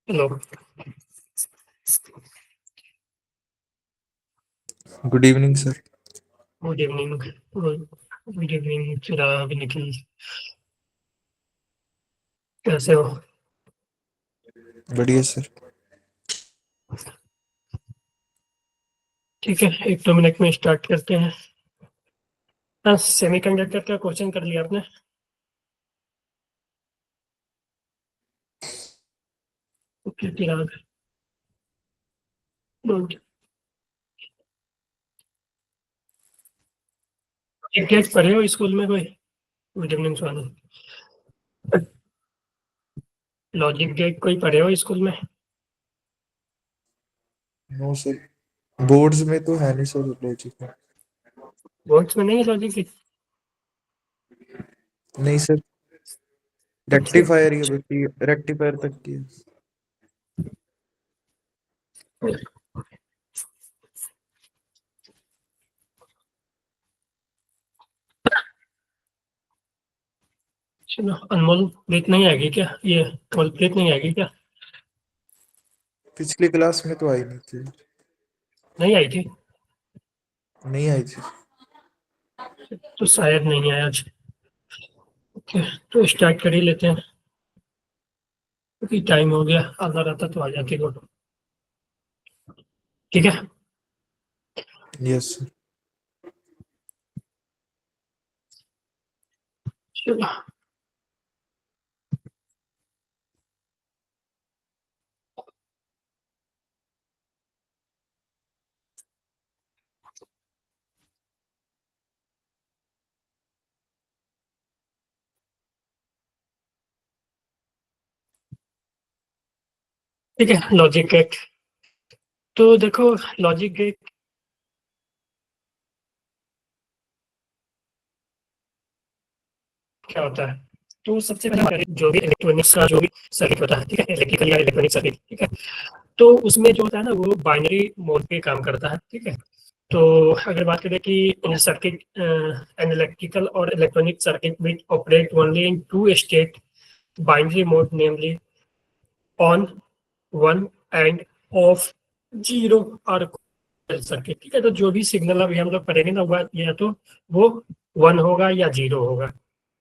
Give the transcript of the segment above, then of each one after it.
Hello. Good evening sir. Good evening. Good evening Chirag, Nikhil, कैसे हो? बढ़िया सर। ठीक है, 1-2 मिनट में स्टार्ट करते हैं। हाँ, सेमीकंडक्टर का क्वेश्चन कर लिया आपने? ओके चिराग, गुड। एक गेट पढ़े हो स्कूल में कोई? गुड इवनिंग स्वामी। लॉजिक गेट कोई पढ़े हो स्कूल में? नो सर, बोर्ड्स में तो है नहीं सर लॉजिक। बोर्ड्स में नहीं है लॉजिक गेट? नहीं सर, अच्छा, रेक्टिफायर ही बची, रेक्टिफायर तक की है। चलो, अनमोल प्लेट नहीं आएगी क्या? ये कमल प्लेट नहीं आएगी क्या? पिछली क्लास में तो आई नहीं थी। नहीं आई थी नहीं आई थी। तो शायद नहीं आया आज। ओके, तो स्टार्ट कर ही लेते हैं क्योंकि टाइम हो गया। आधा रहता तो आ जाती वो। ठीक है। Yes sir. चलो, ठीक है। लॉजिक गेट, तो देखो, लॉजिक गेट क्या होता है? तो सबसे पहले बात करें, जो भी इलेक्ट्रॉनिक्स का जो भी सर्किट होता है, ठीक है, इलेक्ट्रिकल या इलेक्ट्रॉनिक सर्किट, ठीक है, तो उसमें जो होता है ना, वो बाइनरी मोड पे काम करता है, ठीक है। तो अगर बात करें कि सर्किट एन इलेक्ट्रिकल और electronic circuit which operate only in two state binary mode, namely on, one and off, zero और सर्किट, ठीक है। तो जो भी सिग्नल अभी हम लोग पढ़ेंगे ना, वह या तो वो वन होगा या जीरो होगा,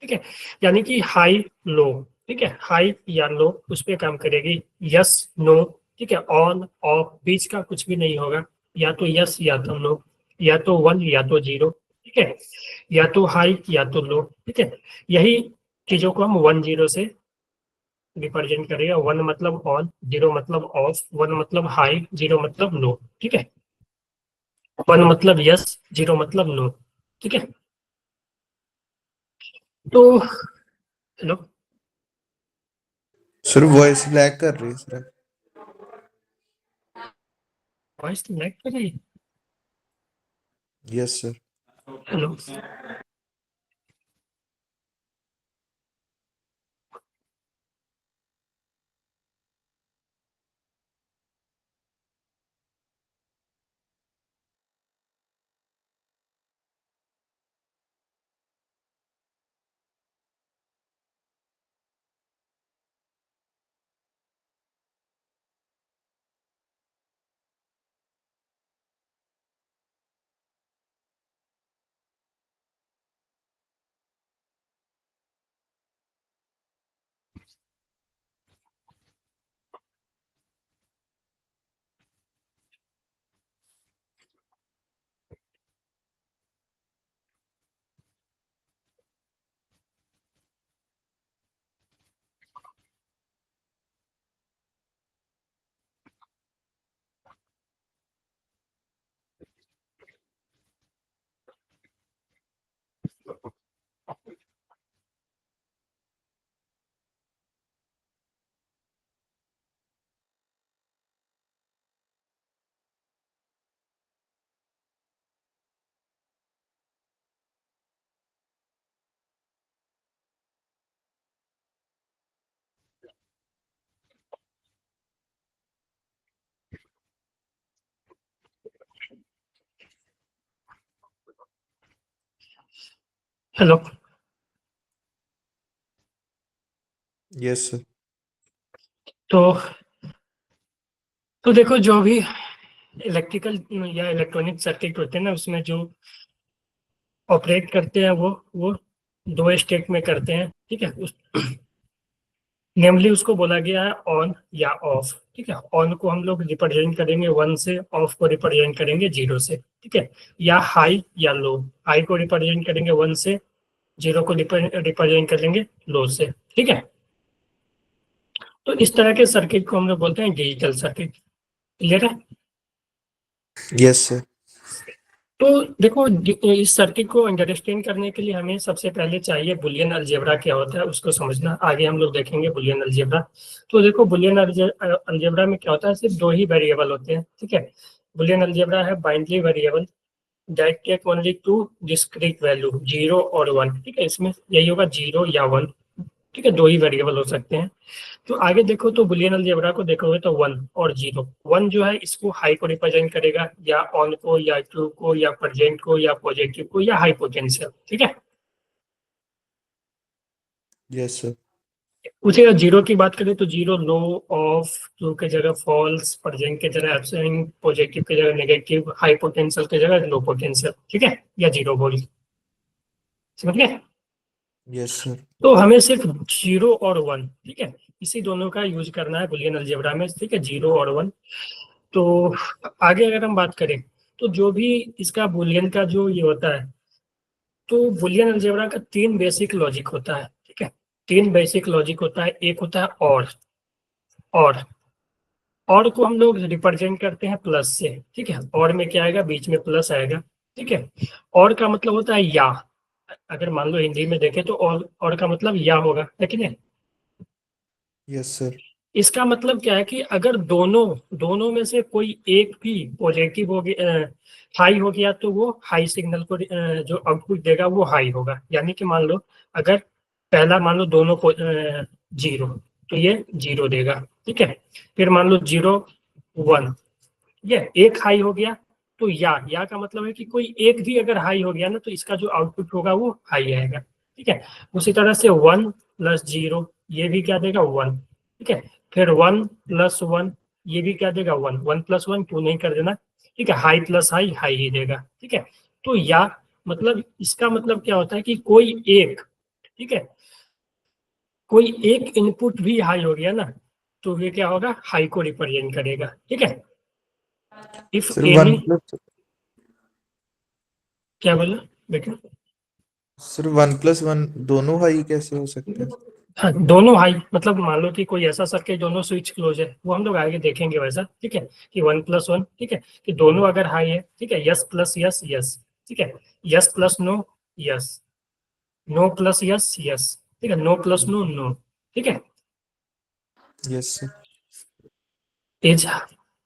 ठीक है। यानी कि हाई लो, ठीक है, हाई या लो उस पर काम करेगी। यस नो, ठीक है, ऑन ऑफ बीच का कुछ भी नहीं होगा। या तो यस या तो नो, या तो वन या तो जीरो, ठीक है, या तो हाई या तो लो, ठीक है। यही चीजों को हम 1-0 से रिप्रेजेंट करेगा। वन मतलब ऑन, जीरो मतलब ऑफ, वन मतलब हाई, जीरो मतलब लो, ठीक है। वन मतलब यस, जीरो मतलब नो, ठीक है। तो हेलो, सर वॉइस लैग कर रही है सर। वॉइस लैग कर रही है? Yes sir. Hello, hello. Yes sir. तो तो देखो जो भी इलेक्ट्रिकल या इलेक्ट्रॉनिक सर्किट होते हैं ना, उसमें जो ऑपरेट करते हैं वो दो स्टेट में करते हैं, ठीक है। उस नेमली उसको बोला गया है ऑन या ऑफ, ठीक है। ऑन को हम लोग रिप्रेजेंट करेंगे 1 से, ऑफ को रिप्रेजेंट करेंगे 0 से, ठीक है। या हाई या लो, हाई को रिप्रेजेंट करेंगे 1 से, 0 को रिप्रेजेंट करेंगे लो से, ठीक है। तो इस तरह के सर्किट को हम लोग बोलते हैं डिजिटल सर्किट। क्लियर है? Yes sir. तो देखो इस सर्किट को अंडरस्टैंड करने के लिए हमें सबसे पहले चाहिए बुलियन अलजेब्रा क्या होता है उसको समझना। आगे हम लोग देखेंगे बुलियन अलजेब्रा। तो देखो बुलियन अलजेब्रा में क्या होता है, सिर्फ दो ही वेरिएबल होते हैं, ठीक है। बुलियन अलजेब्रा है binary variable that take only two discrete value 0 और 1, ठीक है। इसमें यही होगा 0 या 1, ठीक है। दो ही वेरिएबल हो सकते हैं। तो आगे देखो तो बुलियन अलजेब्रा को देखोगे तो 1 और 0, 1 जो है इसको हाई को रिप्रेजेंट करेगा, या ऑन को, या ट्रू को, या प्रेजेंट को, या पॉजिटिव को, या हाई पोटेंशियल, ठीक है। Yes sir. उसी 0 की बात करें तो 0 लो, ऑफ, ट्रू के जगह फॉल्स, प्रेजेंट के जगह एब्सेंट, पॉजिटिव के जगह नेगेटिव, हाई पोटेंशियल के जगह लो पोटेंशियल, ठीक है, या 0 वोल्ट। समझ गए? Yes sir. तो हमें सिर्फ 0 और 1, ठीक है, इसी दोनों का यूज करना है बुलियन अलजेब्रा में, ठीक है, 0 और 1। तो आगे अगर हम बात करें तो जो भी इसका बुलियन का जो ये होता है, तो बुलियन अलजेब्रा का 3 बेसिक लॉजिक होता है, ठीक है। 3 बेसिक लॉजिक होता है। एक होता है और और को हम लोग रिप्रेजेंट करते हैं प्लस से, ठीक है। और में क्या आएगा, बीच में प्लस आएगा, ठीक है। और का मतलब होता है या, अगर मान लो हिंदी में देखें तो और का मतलब या होगा, है कि नहीं। Yes sir. इसका मतलब क्या है कि अगर दोनों दोनों में से कोई एक भी पॉजिटिव हो गया, हाई हो गया, तो वो हाई सिग्नल को जो आउटपुट देगा वो हाई होगा। यानी कि मान लो अगर पहला मान लो दोनों को 0, तो ये 0 देगा, ठीक है। फिर मान लो 0 1, ये एक हाई हो गया, तो या का मतलब है कि कोई एक भी अगर हाई हो गया ना, तो इसका जो आउटपुट होगा वो हाई आएगा, ठीक है। उसी तरह से 1 + 0, ये भी क्या देगा 1, ठीक है। फिर 1 + 1, ये भी क्या देगा 1, 1 + 1 2 नहीं कर देना, ठीक है। हाई प्लस हाई हाई ही देगा, ठीक है। तो या मतलब इसका मतलब क्या होता है कि कोई एक, ठीक है, कोई एक इनपुट भी हाई हो गया ना, तो ये क्या होगा, हाई को रिप्रेजेंट करेगा, ठीक है। इफ सर एनी, 1 क्या बोला बेटा? सर 1 + 1 दोनों हाई कैसे हो सकते हैं? हाँ, दोनों हाई मतलब मान लो कि कोई ऐसा सर्किट दोनों स्विच क्लोज है, वो हम लोग आगे देखेंगे वैसा, ठीक है, कि 1 + 1, ठीक है, कि दोनों अगर हाई है, ठीक है, यस प्लस यस यस, ठीक है, yes plus no yes, no plus yes yes, ठीक है, नो प्लस नो नो, ठीक है, यस सर। इज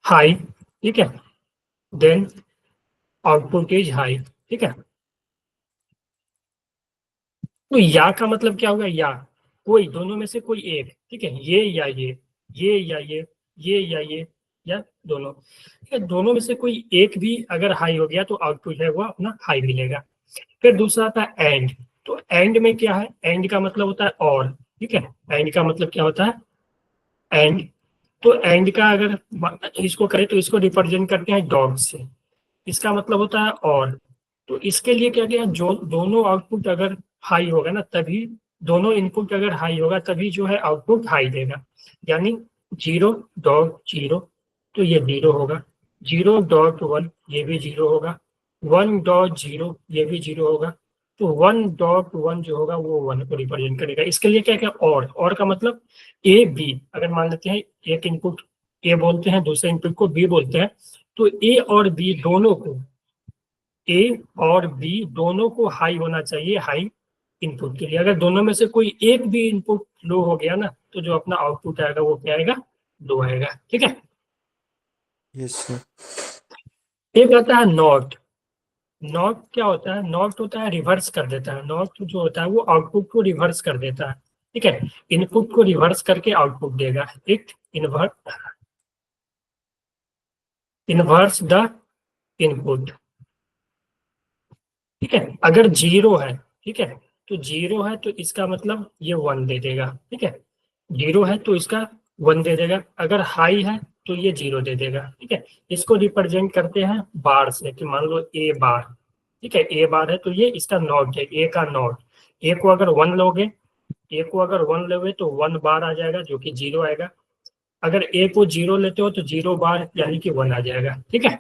हाई, ठीक है, देन आउटपुट इज हाई, ठीक है। तो या का मतलब क्या होगा, या कोई दोनों में से कोई एक, ठीक है, ये या ये या ये या ये, या दोनों, ठीक है। दोनों में से कोई एक भी अगर हाई हो गया तो आउटपुट है वो अपना हाई मिलेगा। फिर दूसरा आता है एंड। तो एंड में क्या है, एंड का मतलब होता है और, ठीक है। एंड का मतलब क्या होता है, एंड। तो एंड का अगर इसको करें तो इसको रिप्रेजेंट करते हैं डॉट से, इसका मतलब होता है और। तो इसके लिए क्या किया, जो दोनों आउटपुट अगर हाई होगा ना, तभी दोनों इनपुट अगर हाई होगा तभी जो है आउटपुट हाई देगा। यानी 0.0, तो ये 0 होगा, 0.1 ये भी 0 होगा, 1.0 ये भी 0 होगा। तो 1.1 जो होगा वो 1 को रिप्रेजेंट करेगा। इसके लिए क्या क्या, और का मतलब ए बी, अगर मान लेते हैं एक इनपुट ए बोलते हैं, दूसरे इनपुट को बी बोलते हैं, तो ए और बी दोनों को, ए और बी दोनों को हाई होना चाहिए, हाई इनपुट के लिए। अगर दोनों में से कोई एक भी इनपुट लो हो गया ना, तो जो अपना आउटपुट आएगा वो क्या आएगा, लो आएगा, ठीक है। Yes sir. एक आता है नॉट। नॉट क्या होता है, नॉट होता है रिवर्स कर देता है। नॉट जो होता है वो आउटपुट को रिवर्स कर देता है, ठीक है, इनपुट को रिवर्स करके आउटपुट देगा। इट इनवर्स द इनपुट, ठीक है। अगर 0 है, ठीक है, तो 0 है तो इसका मतलब ये 1 दे देगा, ठीक है। 0 है तो इसका 1 दे देगा। अगर हाई है तो ये 0 दे देगा। ठीक है, इसको रिप्रेजेंट करते हैं बार से, कि मान लो ए बार। ठीक है, ए बार है तो ये इसका नॉट है, ए का नॉट। ए को अगर 1 लोगे, ए को अगर 1 लोगे तो 1 बार आ जाएगा जो कि 0 आएगा। अगर ए को 0 लेते हो तो 0 बार यानी कि 1 आ जाएगा। ठीक है,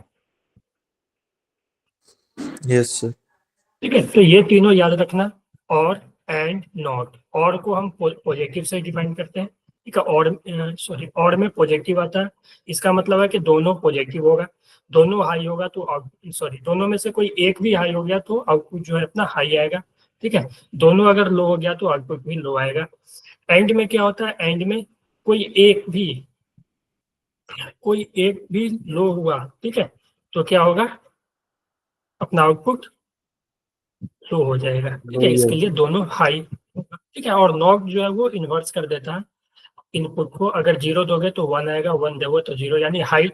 यस सर। ठीक है, तो ये तीनों याद रखना, और एंड नॉट। और को हम पॉजिटिव से डिफाइन करते हैं। ठीक है, और सॉरी, और में पॉजिटिव आता है, इसका मतलब है कि दोनों पॉजिटिव होगा, दोनों हाई होगा तो सॉरी, दोनों में से कोई एक भी हाई हो गया तो आउटपुट जो है अपना हाई आएगा। ठीक है, दोनों अगर लो हो गया तो आउटपुट भी लो आएगा। एंड में क्या होता है, एंड में कोई एक भी लो हुआ, ठीक है, तो क्या होगा, अपना आउटपुट लो हो जाएगा। ठीक है, इसके लिए दोनों हाई होगा। ठीक है, और नॉट जो है वो इन्वर्स कर देता है इनपुट को। अगर 0 दोगे तो 1 आएगा, 1 दोगे तो 0, यानी हाई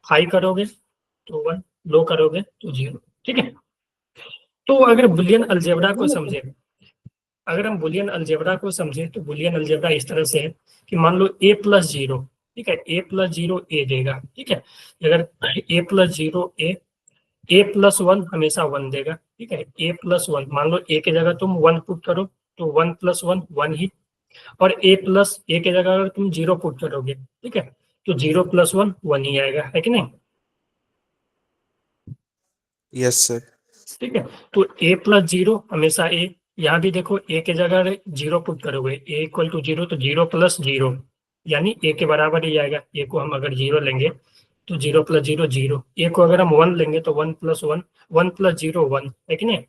हाई करोगे तो 1, लो करोगे तो 0। ठीक है, तो अगर बुलियन अलजेब्रा को समझे, अगर हम बुलियन अलजेब्रा को समझे तो बुलियन अलजेब्रा इस तरह से है कि मान लो a प्लस 0, ठीक है, a प्लस 0 a देगा। ठीक है, अगर a प्लस 0 a प्लस 1 हमेशा 1 देगा। ठीक है, a प्लस 1, मान लो a की जगह तुम 1 पुट करो तो 1 प्लस 1 1 ही, और a प्लस a की जगह अगर तुम 0 पुट करोगे, ठीक है, तो 0 प्लस 1 1 ही आएगा, है कि नहीं। Yes sir. ठीक है, तो a प्लस 0 हमेशा a, यहाँ भी देखो a की जगह 0 पुट करोगे, a इक्वल टू 0 तो 0 प्लस 0 यानी a के बराबर ही आएगा। a को हम अगर 0 लेंगे तो 0 प्लस 0 0, a को अगर हम 1 लेंगे तो 1 प्लस 1, 1 प्लस 0 1, है कि नहीं।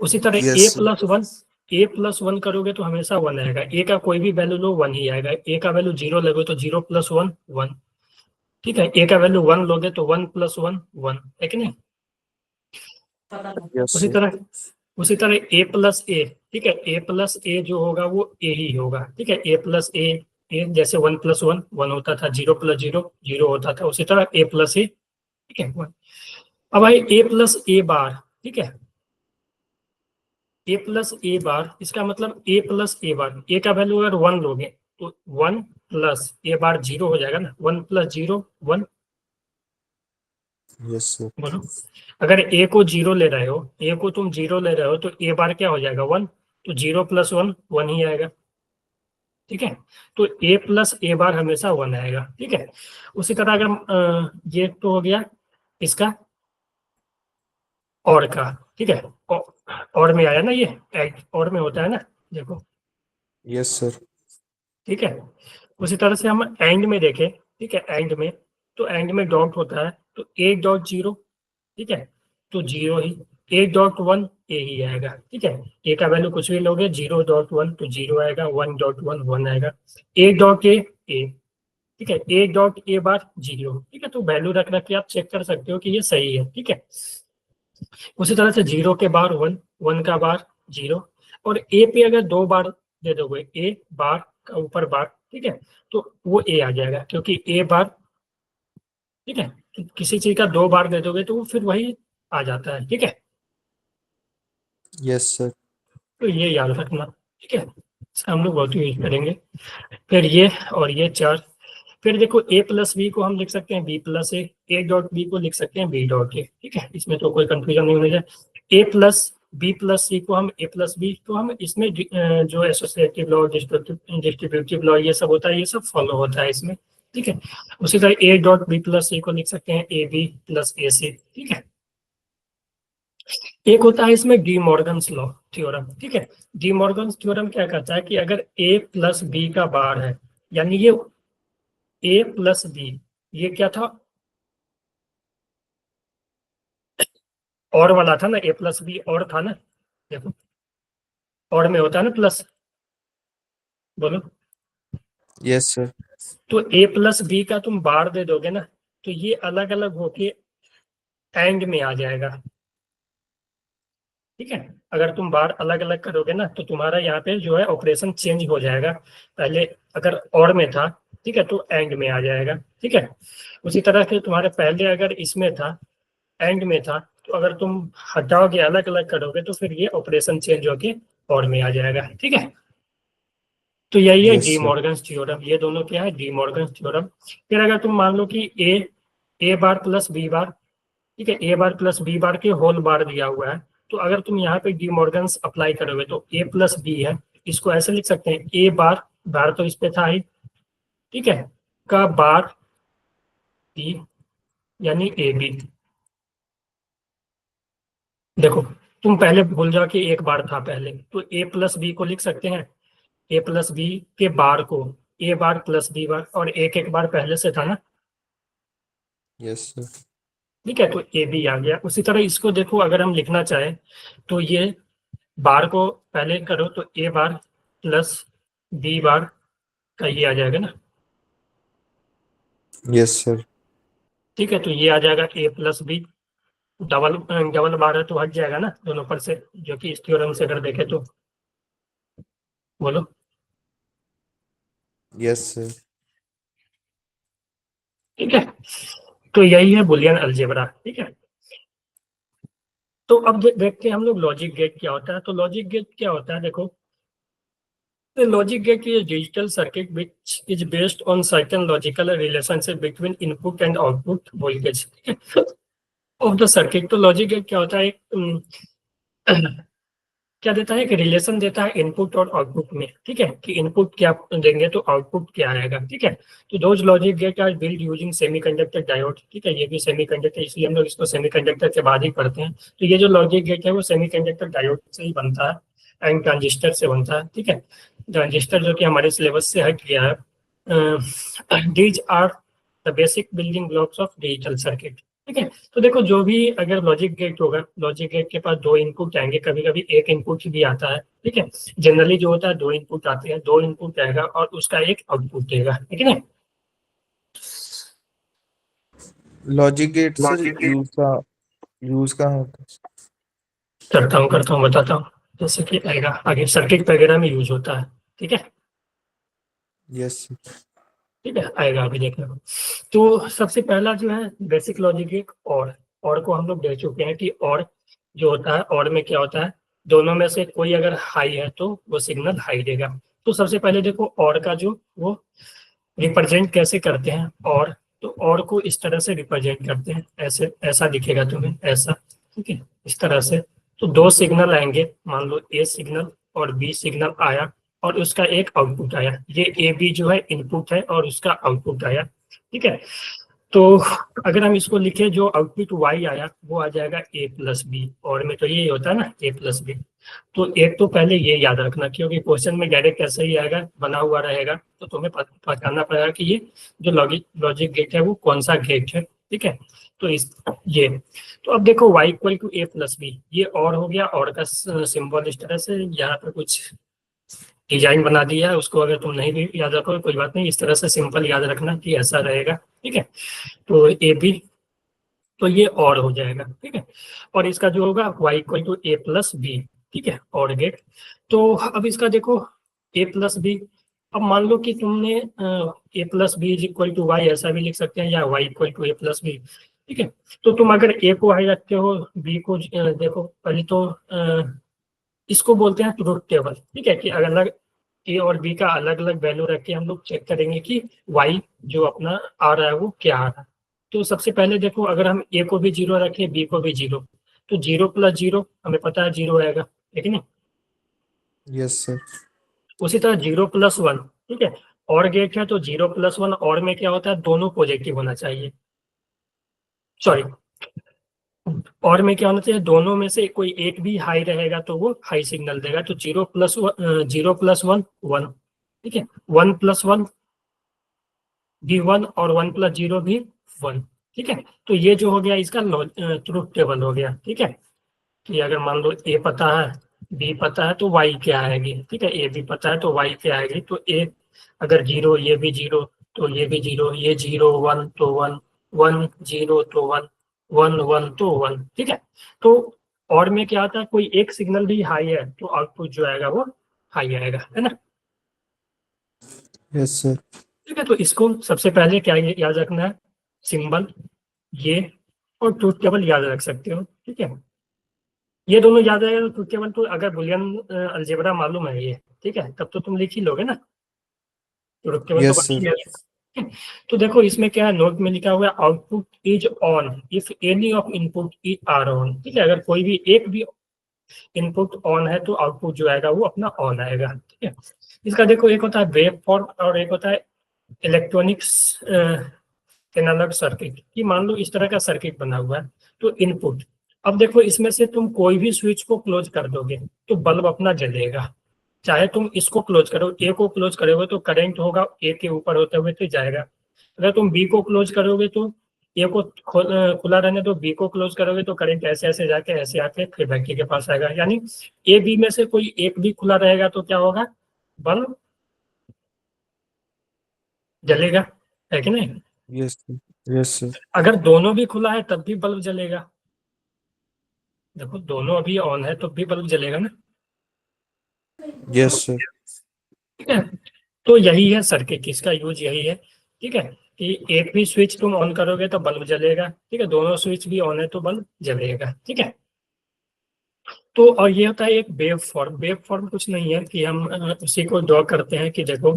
उसी तरह yes a sir. Plus 1, a plus 1 करोगे तो हमेशा 1 आएगा, a का कोई भी वैल्यू लो 1 ही आएगा। a का वैल्यू 0 लोगे तो 0 प्लस 1 1। ठीक है, a का वैल्यू 1 लोगे तो 1 प्लस 1 1, है कि नहीं। यस उसी सर। तरह उसी तरह ए प्लस ए, ठीक है, ए प्लस ए जो होगा वो ए ही होगा। ठीक है, ए प्लस ए, ए जैसे 1 प्लस 1 1 होता था, 0 प्लस 0 0 होता था, उसी तरह ए प्लस ए, ठीक है 1। अब भाई ए प्लस ए बार, ठीक है, ए प्लस ए बार, इसका मतलब ए प्लस ए बार, ए का वैल्यू अगर 1 लोगे तो 1 प्लस ए बार 0 हो जाएगा ना, 1 प्लस 0 1। Yes sir. बोलो, अगर ए को 0 ले रहे हो, ए को तुम 0 ले रहे हो तो ए बार क्या हो जाएगा 1, तो 0 प्लस 1 1 ही आएगा। ठीक है, तो ए प्लस ए बार हमेशा 1 आएगा। ठीक है, उसी तरह अगर ये तो हो गया इसका और का। ठीक है, और में आया ना, ये और में होता है ना, देखो। Yes sir. ठीक है, उसी तरह से हम एंड में देखें। ठीक है, एंड में, तो एंड में डॉट होता है तो ए डॉट 0, ठीक है, तो 0 ही, ए डॉट 1 ए ही आएगा। ठीक है, ए का वैल्यू कुछ भी लोगे, 0 डॉट 1 तो 0 आएगा, 1 डॉट 1 1 आएगा। ए डॉट ए ए, ठीक है, ए डॉट ए बार 0। ठीक है, तो वैल्यू रख रख के आप चेक कर सकते हो कि ये सही है। ठीक है, उसी तरह से 0 के बार 1, 1 का बार 0, और ए पे अगर 2 बार दे दोगे, ए बार का ऊपर बार, ठीक है, तो वो ए आ जाएगा, क्योंकि ए बार, ठीक है, तो किसी चीज का 2 बार दे दोगे तो वो फिर वही आ जाता है। ठीक है, यस सर। तो ये याद रखना। ठीक है, इसका हम लोग बहुत यूज करेंगे। फिर ये और ये 4, फिर देखो ए प्लस बी को हम लिख सकते हैं B plus A dot B को लिख सकते हैं बी डॉट ए। ठीक है, इसमें तो कोई कंफ्यूजन नहीं होने जाए। ए प्लस बी प्लस सी को हम ए प्लस बी, तो हम इसमें जो एसोसिएटिव लॉ, डिस्ट्रीब्यूटिव लॉ ये सब होता है, ये सब फॉलो होता है इसमें। ठीक है, उसी तरह ए डॉट बी प्लस सी को लिख सकते हैं ए बी प्लस ए सी। ठीक है, एक होता है इसमें डी मॉर्गन्स लॉ थ्योरम। ठीक है, डी मॉर्गन्स थ्योरम क्या कहता है कि अगर ए प्लस बी का बार है, यानी ये ए प्लस बी, ये क्या था, और वाला था ना, ए प्लस बी और था ना, देखो और में होता है ना प्लस, बोलो। Yes sir. तो ए प्लस बी का तुम बार दे दोगे ना, तो ये अलग अलग होके एंड में आ जाएगा। ठीक है, अगर तुम बार अलग अलग करोगे ना तो तुम्हारा यहाँ पे जो है ऑपरेशन चेंज हो जाएगा। पहले अगर और में था, ठीक है, तो एंड में आ जाएगा। ठीक है, उसी तरह से तुम्हारे पहले अगर इसमें था, एंड में था, तो अगर तुम हटाओगे अलग अलग करोगे तो फिर ये ऑपरेशन चेंज होके और में आ जाएगा। ठीक है, तो यही है Yes, D sir. Morgan's theorem. ये दोनों क्या है, डी मॉर्गन्स थ्योरम। फिर अगर तुम मान लो कि ए बार प्लस बी बार, ठीक है, ए बार प्लस बी बार के होल बार दिया हुआ है, तो अगर तुम यहाँ पे डी मॉर्गन्स अप्लाई करोगे तो ए प्लस बी है, इसको ऐसे लिख सकते हैं, ए बार, बार तो इस पे था ही, ठीक है, का बार बी, यानी ए बी। देखो तुम पहले भूल जाओ कि एक बार था पहले, तो ए प्लस बी को लिख सकते हैं, ए प्लस बी के बार को ए बार प्लस बी बार, और एक एक बार पहले से था ना, Yes, sir. ठीक है, तो ए बी आ गया। उसी तरह इसको देखो, अगर हम लिखना चाहें तो ये बार को पहले करो तो ए बार प्लस बी बार का ये आ जाएगा ना, Yes, sir. ठीक है, तो ये आ जाएगा ए plus B, double double bar है तो हट जाएगा ना दोनों पर से, जो कि इस थ्योरम से अगर देखें तो, बोलो। Yes, sir. ठीक है, तो यही है बुलियन अलजेब्रा, ठीक है। तो अब देखते हैं हम लोग लॉजिक गेट क्या होता है। तो लॉजिक गेट क्या होता है, देखो, logic gate is digital circuit which is based on certain logical relationship between input and output voltage of the circuit. तो लॉजिक गेट क्या होता है, क्या देता है, एक रिलेशन देता है इनपुट और आउटपुट में, ठीक है, कि इनपुट क्या देंगे तो आउटपुट क्या आएगा, ठीक है। तो those logic gate are build using semiconductor diode, ठीक है, ये भी सेमीकंडक्टर, इसलिए हम लोग इसको सेमीकंडक्टर के बाद ही पढ़ते हैं। तो ये जो लॉजिक गेट है वो सेमीकंडक्टर डायोड से ही बनता है एंड ट्रांजिस्टर से बनता है, ठीक है। ट्रांजिस्टर जो कि हमारे सिलेबस से हट गया है। These are the basic building blocks of digital circuit, ठीक है। तो देखो जो भी अगर लॉजिक गेट होगा, लॉजिक गेट के पास दो इनपुट आएंगे, कभी कभी एक इनपुट भी आता है, ठीक है। जनरली जो होता है दो इनपुट आते हैं, दो इनपुट आएगा और उसका एक आउटपुट देगा, ठीक है ना। Logic gate, sir, use का होता है? करता हूँ बताता हूँ, जैसे कि आएगा आगे सर्किट वगैरह में यूज होता है, ठीक है, Yes, sir. ठीक है, आएगा अभी देखने को। तो सबसे पहला जो है बेसिक लॉजिक गेट, और को हम लोग देख चुके हैं कि और जो होता है, और में क्या होता है, दोनों में से कोई अगर हाई है तो वो सिग्नल हाई देगा। तो सबसे पहले देखो और का जो वो रिप्रेजेंट कैसे करते हैं, और तो और को इस तरह से रिप्रेजेंट करते हैं, ऐसे ऐसा दिखेगा तुम्हें ऐसा, ठीक है, इस तरह से। तो दो सिग्नल आएंगे, मान लो ए सिग्नल और बी सिग्नल आया और उसका एक आउटपुट आया, ये ए बी जो है इनपुट है और उसका आउटपुट आया, ठीक है। तो अगर हम इसको लिखें, जो आउटपुट वाई आया वो आ जाएगा ए प्लस बी, और में तो ये होता है ना ए प्लस बी। तो एक तो पहले ये याद रखना, क्योंकि क्वेश्चन में डायरेक्ट ऐसा ही आएगा, बना हुआ रहेगा, तो तुम्हें पहचानना पड़ेगा कि ये जो लॉजिक गेट है वो कौन सा गेट है, ठीक है। तो इस ये, तो अब देखो y equal to A plus B, ये और हो गया, और का सिंबल इस तरह से यहाँ पे कुछ डिजाइन बना दिया है, उसको अगर तुम नहीं भी याद रखो कोई बात नहीं, इस तरह से सिंपल याद रखना कि ऐसा रहेगा, ठीक है। तो ए बी, तो ये और हो जाएगा, ठीक है। और इसका जो होगा y equal to A plus B, ठीक है, और गेट। तो अब इसका देखो ए प्लस बी, अब मान लो कि तुमने A plus B is equal to Y ऐसा भी लिख सकते हैं, या y equal to A plus B, ठीक है। तो तुम अगर ए को हाई रखते हो, बी को देखो पहले तो इसको बोलते हैं ट्रुथ टेबल, ठीक है, कि अलग ए और बी का अलग अलग वैल्यू रख के हम लोग चेक करेंगे कि वाई जो अपना आ रहा है वो क्या आ रहा है। तो सबसे पहले देखो, अगर हम ए को भी जीरो रखें, बी को भी जीरो, तो जीरो प्लस जीरो हमें पता है जीरो आएगा, ठीक है ना। Yes, sir. उसी तरह जीरो प्लस वन, ठीक है, और गेट है तो जीरो प्लस वन, और में क्या होता है दोनों पॉजिटिव होना चाहिए, सॉरी, और में क्या होना चाहिए, दोनों में से कोई एक भी हाई रहेगा तो वो हाई सिग्नल देगा। तो जीरो प्लस वन वन, ठीक है, वन प्लस वन भी वन, और वन प्लस जीरो भी वन, ठीक है। तो ये जो हो गया इसका ट्रुथ टेबल हो गया, ठीक है, कि अगर मान लो ए पता है, बी पता है, तो वाई क्या आएगी, ठीक है, ए भी पता है तो वाई क्या आएगी। तो ए अगर जीरो, ये भी जीरो तो ये भी जीरो, ये जीरो वन तो वन, वन जीरो तो वन, वन वन तो वन, ठीक है। तो और में क्या आता है, कोई एक सिग्नल भी हाई है तो आउटपुट जो आएगा वो हाई आएगा, है ना। Yes, sir. ठीक है, तो इसको सबसे पहले क्या याद रखना है, सिंबल ये, और ट्रुथ टेबल याद रख सकते हो, ठीक है। ये दोनों याद रहेगा तो ट्रुथ टेबल, तो अगर बुलियन अलजेब्रा मालूम है ये, ठीक है, तब तो तुम लिख ही लोगे ना। ट्रुथ टेबल तो यस बाकी सर। है। तो देखो इसमें क्या है, नोट में लिखा हुआ है output is on if any of input is are on. ठीक है, अगर कोई भी एक भी इनपुट ऑन है तो आउटपुट जो आएगा वो अपना ऑन आएगा। ठीक है, इसका देखो एक होता है वेव फॉर्म और एक होता है इलेक्ट्रॉनिक्स एनालॉग सर्किट। कि मान लो इस तरह का सर्किट बना हुआ है, तो इनपुट, अब देखो इसमें से तुम कोई भी स्विच को क्लोज कर दोगे तो बल्ब अपना जलेगा। चाहे तुम इसको क्लोज करो, ए को क्लोज करोगे तो करंट होगा ए के ऊपर होते हुए तो जाएगा। अगर तुम बी को क्लोज करोगे तो ए को खुला रहने दो, बी को क्लोज करोगे तो करंट ऐसे ऐसे जाके ऐसे आके फिर बैटरी के पास आएगा। यानी ए बी में से कोई एक भी खुला रहेगा तो क्या होगा, बल्ब जलेगा, है कि नहीं? Yes sir. Yes sir. अगर दोनों भी खुला है तब भी बल्ब जलेगा। देखो दोनों अभी ऑन है तो भी बल्ब जलेगा ना। Yes sir. ठीक है, तो यही है सर्किट, इसका यूज यही है। ठीक है, कि एक भी स्विच तुम ऑन करोगे तो बल्ब जलेगा। ठीक है, दोनों स्विच भी ऑन है तो बल्ब जलेगा। ठीक है, तो और ये होता है एक वेव फॉर्म। वेव फॉर्म कुछ नहीं है कि हम उसी को ड्रॉ करते हैं कि देखो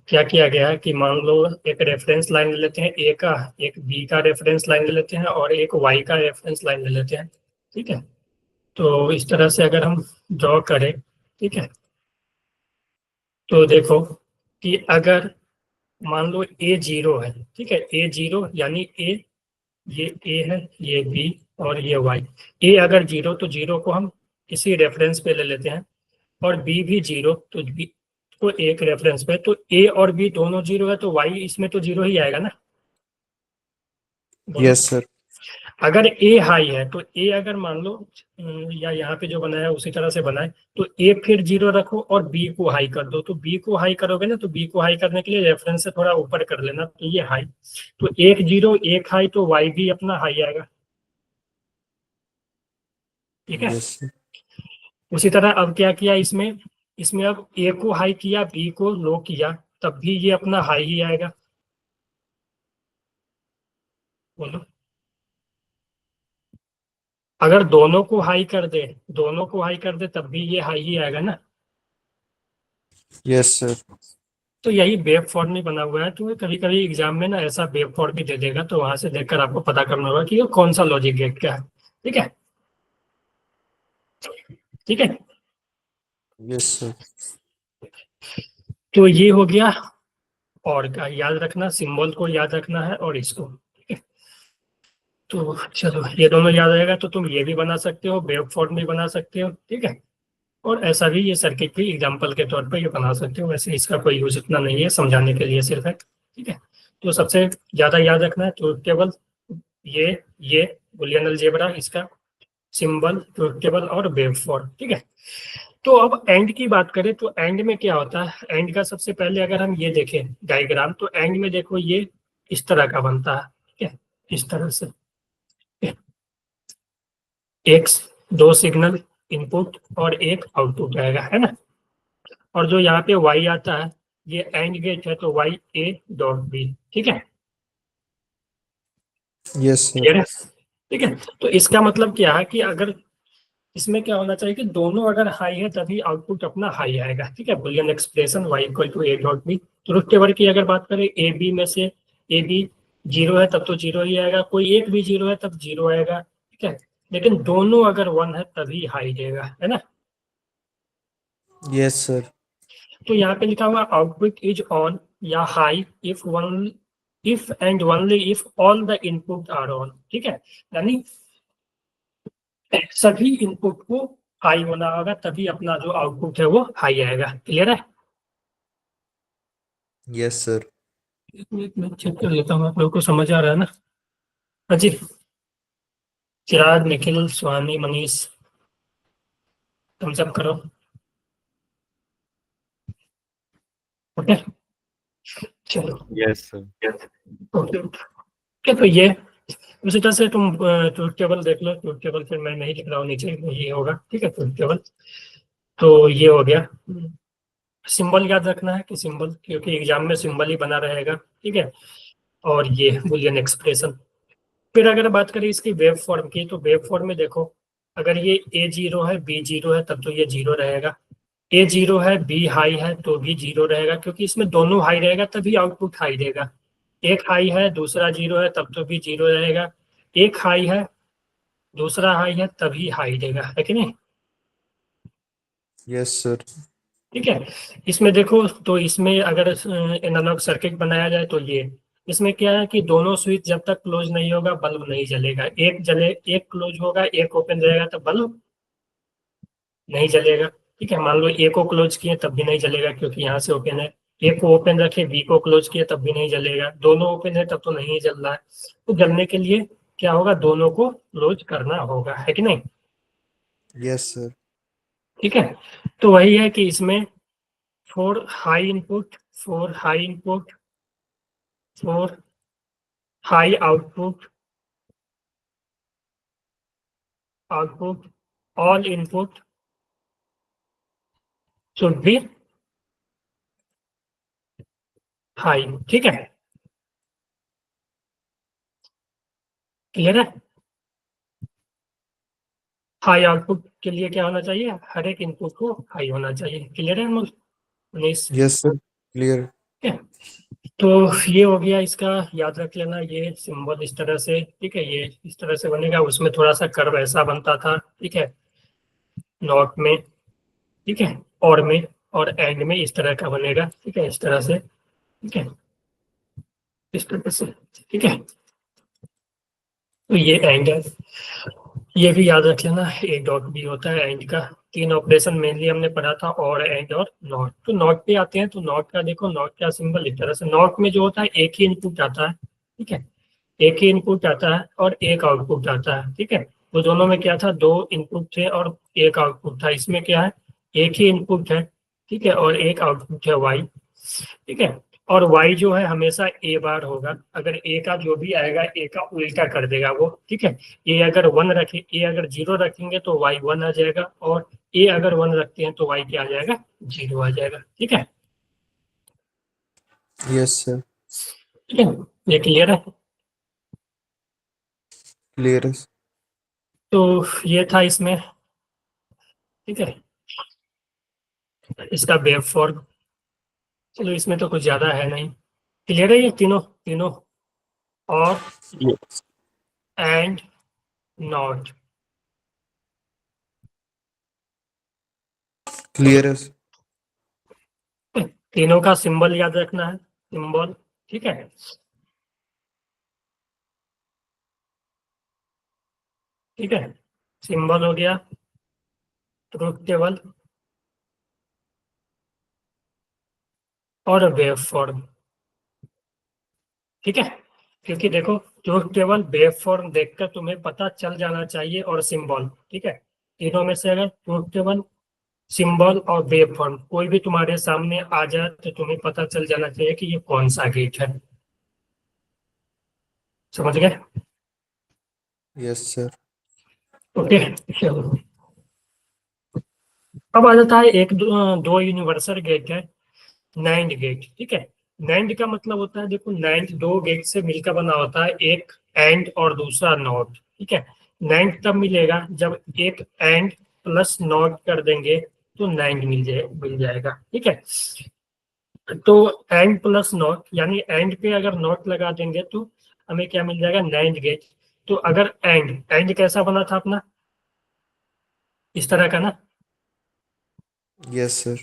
क्या किया गया है कि मान लो एक रेफरेंस लाइन ले लेते हैं ए का, एक बी का रेफरेंस लाइन ले लेते हैं और एक वाई का रेफरेंस लाइन ले लेते हैं। ठीक है, तो इस तरह से अगर हम ड्रॉ करें, ठीक है, तो देखो कि अगर मान लो ए जीरो है, ठीक है, ए जीरो यानी ए, ये ए है, ये बी और ये वाई। ए अगर जीरो तो जीरो को हम किसी रेफरेंस पे ले लेते हैं, और बी भी जीरो तो बी को एक रेफरेंस पे, तो ए और बी दोनों जीरो है तो वाई इसमें तो जीरो ही आएगा ना। बोलो, यस सर। अगर ए हाई है तो ए अगर मान लो या यहाँ पे जो बनाया है उसी तरह से बनाए, तो ए फिर जीरो रखो और बी को हाई कर दो। तो बी को हाई करोगे ना, तो बी को हाई करने के लिए रेफरेंस से थोड़ा ऊपर कर लेना, तो ये हाई, तो एक जीरो एक हाई तो वाई भी अपना हाई आएगा। ठीक है, यस सर। उसी तरह अब क्या किया इसमें, इसमें अब ए को हाई किया बी को लो किया, तब भी ये अपना हाई ही आएगा। बोलो, अगर दोनों को हाई कर दे, दोनों को हाई कर दे तब भी ये हाई ही आएगा ना। Yes sir. तो यही वेव फॉर्म में बना हुआ है। तो कभी कभी एग्जाम में ना ऐसा वेव फॉर्म भी दे देगा, तो वहां से देखकर आपको पता करना होगा कि ये कौन सा लॉजिक गेट क्या है। ठीक है, ठीक है, यस सर। तो ये हो गया। और का याद रखना, सिंबल को याद रखना है और इसको। ठीक है, तो चलो ये दोनों याद रहेगा तो तुम ये भी बना सकते हो, वेव फॉर्म भी बना सकते हो। ठीक है, और ऐसा भी ये सर्किट भी एग्जाम्पल के तौर पर ये बना सकते हो। वैसे इसका कोई यूज इतना नहीं है, समझाने के लिए सिर्फ है। ठीक है, तो सबसे ज्यादा याद रखना है ट्रुथ टेबल, ये बुलियन अलजेब्रा, इसका सिंबल, ट्रुथ टेबल और वेव फॉर्म। ठीक है, तो अब एंड की बात करें तो एंड में क्या होता है। एंड का सबसे पहले अगर हम ये देखें डायग्राम, तो एंड में देखो ये इस तरह का बनता है। ठीक है, इस तरह से एक, दो सिग्नल इनपुट और एक आउटपुट रहेगा, है ना। और जो यहाँ पे y आता है ये एंड गेट है, तो y a डॉट b। ठीक है, यस सर। क्लियर है? ठीक है, तो इसका मतलब क्या है कि अगर इसमें क्या होना चाहिए कि दोनों अगर हाई है तभी आउटपुट अपना हाई आएगा। ठीक है, Boolean expression y equal to a dot b। Truth table की अगर बात करें ए बी में से ए बी जीरो है तब तो जीरो ही आएगा, कोई एक भी जीरो है तब जीरो आएगा। ठीक है, लेकिन दोनों अगर वन है तभी हाई देगा, है ना। Yes sir. तो यहाँ पे लिखा हुआ आउटपुट इज ऑन या high if one, if and only if all the input are on. ठीक है, यानी सभी इनपुट को हाई होना होगा तभी अपना जो आउटपुट है वो हाई आएगा। क्लियर है? Yes sir. एक मिनट में चेक कर लेता हूँ आप लोगों को समझ आ रहा है ना। हाँ जी, चिराग, निखिल, सुहानी, मनीष, थम्स अप करो। ओके, चलो, यस सर। Okay okay. तो ये उसी तरह से तुम ट्रुथ टेबल देख लो। ट्रुथ टेबल फिर मैं नहीं लिख रहा हूँ नीचे, ये होगा। ठीक है, ट्रुथ टेबल तो ये हो गया। सिंबल याद रखना है कि सिंबल, क्योंकि एग्जाम में सिंबल ही बना रहेगा। ठीक है, और ये बुलियन एक्सप्रेशन। फिर अगर बात करें इसकी वेव फॉर्म की, तो वेव फॉर्म में देखो अगर ये ए जीरो है बी जीरो है तब तो ये जीरो रहेगा। ए जीरो है, बी हाई है तो भी जीरो रहेगा, क्योंकि इसमें दोनों हाई रहेगा तभी आउटपुट हाई देगा। एक हाई है दूसरा जीरो है तब तो भी जीरो रहेगा, एक हाई है दूसरा हाई है तभी हाई देगा, है कि नहीं? Yes sir. ठीक है। इसमें देखो, तो इसमें अगर एनालॉग सर्किट बनाया जाए तो ये, इसमें क्या है कि दोनों स्विच जब तक क्लोज नहीं होगा बल्ब नहीं जलेगा, एक क्लोज होगा एक ओपन रहेगा तो बल्ब नहीं जलेगा। ठीक है, मान लो ए को क्लोज किए तब भी नहीं जलेगा क्योंकि यहाँ से ओपन है, ए को ओपन रखे बी को क्लोज किए तब भी नहीं जलेगा, दोनों ओपन है तब तो नहीं जल रहा है। तो जलने के लिए क्या होगा, दोनों को क्लोज करना होगा, है कि नहीं? Yes sir. ठीक है। तो वही है कि इसमें four high input, four high input, four high output, output all input should be high. ठीक है, क्लियर है? हाई आउटपुट के लिए क्या होना चाहिए, हर एक इनपुट को हाई होना चाहिए। क्लियर है मनीष? Yes sir clear. ठीक है। तो ये हो गया इसका, याद रख लेना ये सिंबल इस तरह से। ठीक है, ये इस तरह से बनेगा, उसमें थोड़ा सा कर्व ऐसा बनता था। ठीक है, नॉट में, ठीक है, और में, और एंड में इस तरह का बनेगा। ठीक है, इस तरह से। ठीक है, इस तरह से। ठीक है, तो ये एंड है, ये भी याद रख लेना, एक डॉट भी होता है एंड का। तीन ऑपरेशन मेनली हमने पढ़ा था, और एंड और नॉट। तो नॉट पे आते हैं, तो नॉट का देखो, नॉट का सिंबल इस तरह से, नॉट में जो होता है एक ही इनपुट आता है। ठीक है, एक ही इनपुट आता है और एक आउटपुट आता है। ठीक है, वो दोनों में क्या था, दो इनपुट थे और एक आउटपुट था। इसमें क्या है, एक ही इनपुट है, ठीक है, और एक आउटपुट है वाई। ठीक है, और y जो है हमेशा ए बार होगा, अगर ए का जो भी आएगा ए का उल्टा कर देगा वो। ठीक है, ए अगर जीरो रखेंगे तो y वन आ जाएगा, और ए अगर वन रखते हैं तो y क्या आ जाएगा, जीरो आ जाएगा। ठीक है, यस सर ठीक है, ये क्लियर है? क्लियर है। तो ये था इसमें। ठीक है, इसका वेव फॉर्म, चलो इसमें तो कुछ ज्यादा है नहीं। क्लियर है ये तीनों तीनों, और एंड नॉट। क्लियर है। तीनों का सिंबल याद रखना है, सिंबल। ठीक है, ठीक है, सिंबल हो गया, ट्रुथ टेबल, और वेव फॉर्म। ठीक है, क्योंकि देखो, ट्रुथ टेबल वेव फॉर्म देखकर तुम्हें पता चल जाना चाहिए, और सिंबल। ठीक है, तीनों में से अगर ट्रुथ टेबल, सिंबल और वेव फॉर्म कोई भी तुम्हारे सामने आ जाए तो तुम्हें पता चल जाना चाहिए कि ये कौन सा गेट है। समझ गए? Yes sir. ओके, चलो। अब आ जाता है एक दो यूनिवर्सल गेट है, नाइंड गेट। ठीक है, नाइंड का मतलब होता है, देखो नाइंड दो गेट से मिलकर बना होता है, एक एंड और दूसरा नॉट। ठीक है, नाइंड तब मिलेगा जब एक एंड प्लस नॉट कर देंगे तो नाइंड मिल जाएगा। ठीक है, तो एंड प्लस नॉट, यानी एंड पे अगर नॉट लगा देंगे तो हमें क्या मिल जाएगा, नाइंड गेट। तो अगर एंड एंड कैसा बना था अपना, इस तरह का ना, यस सर।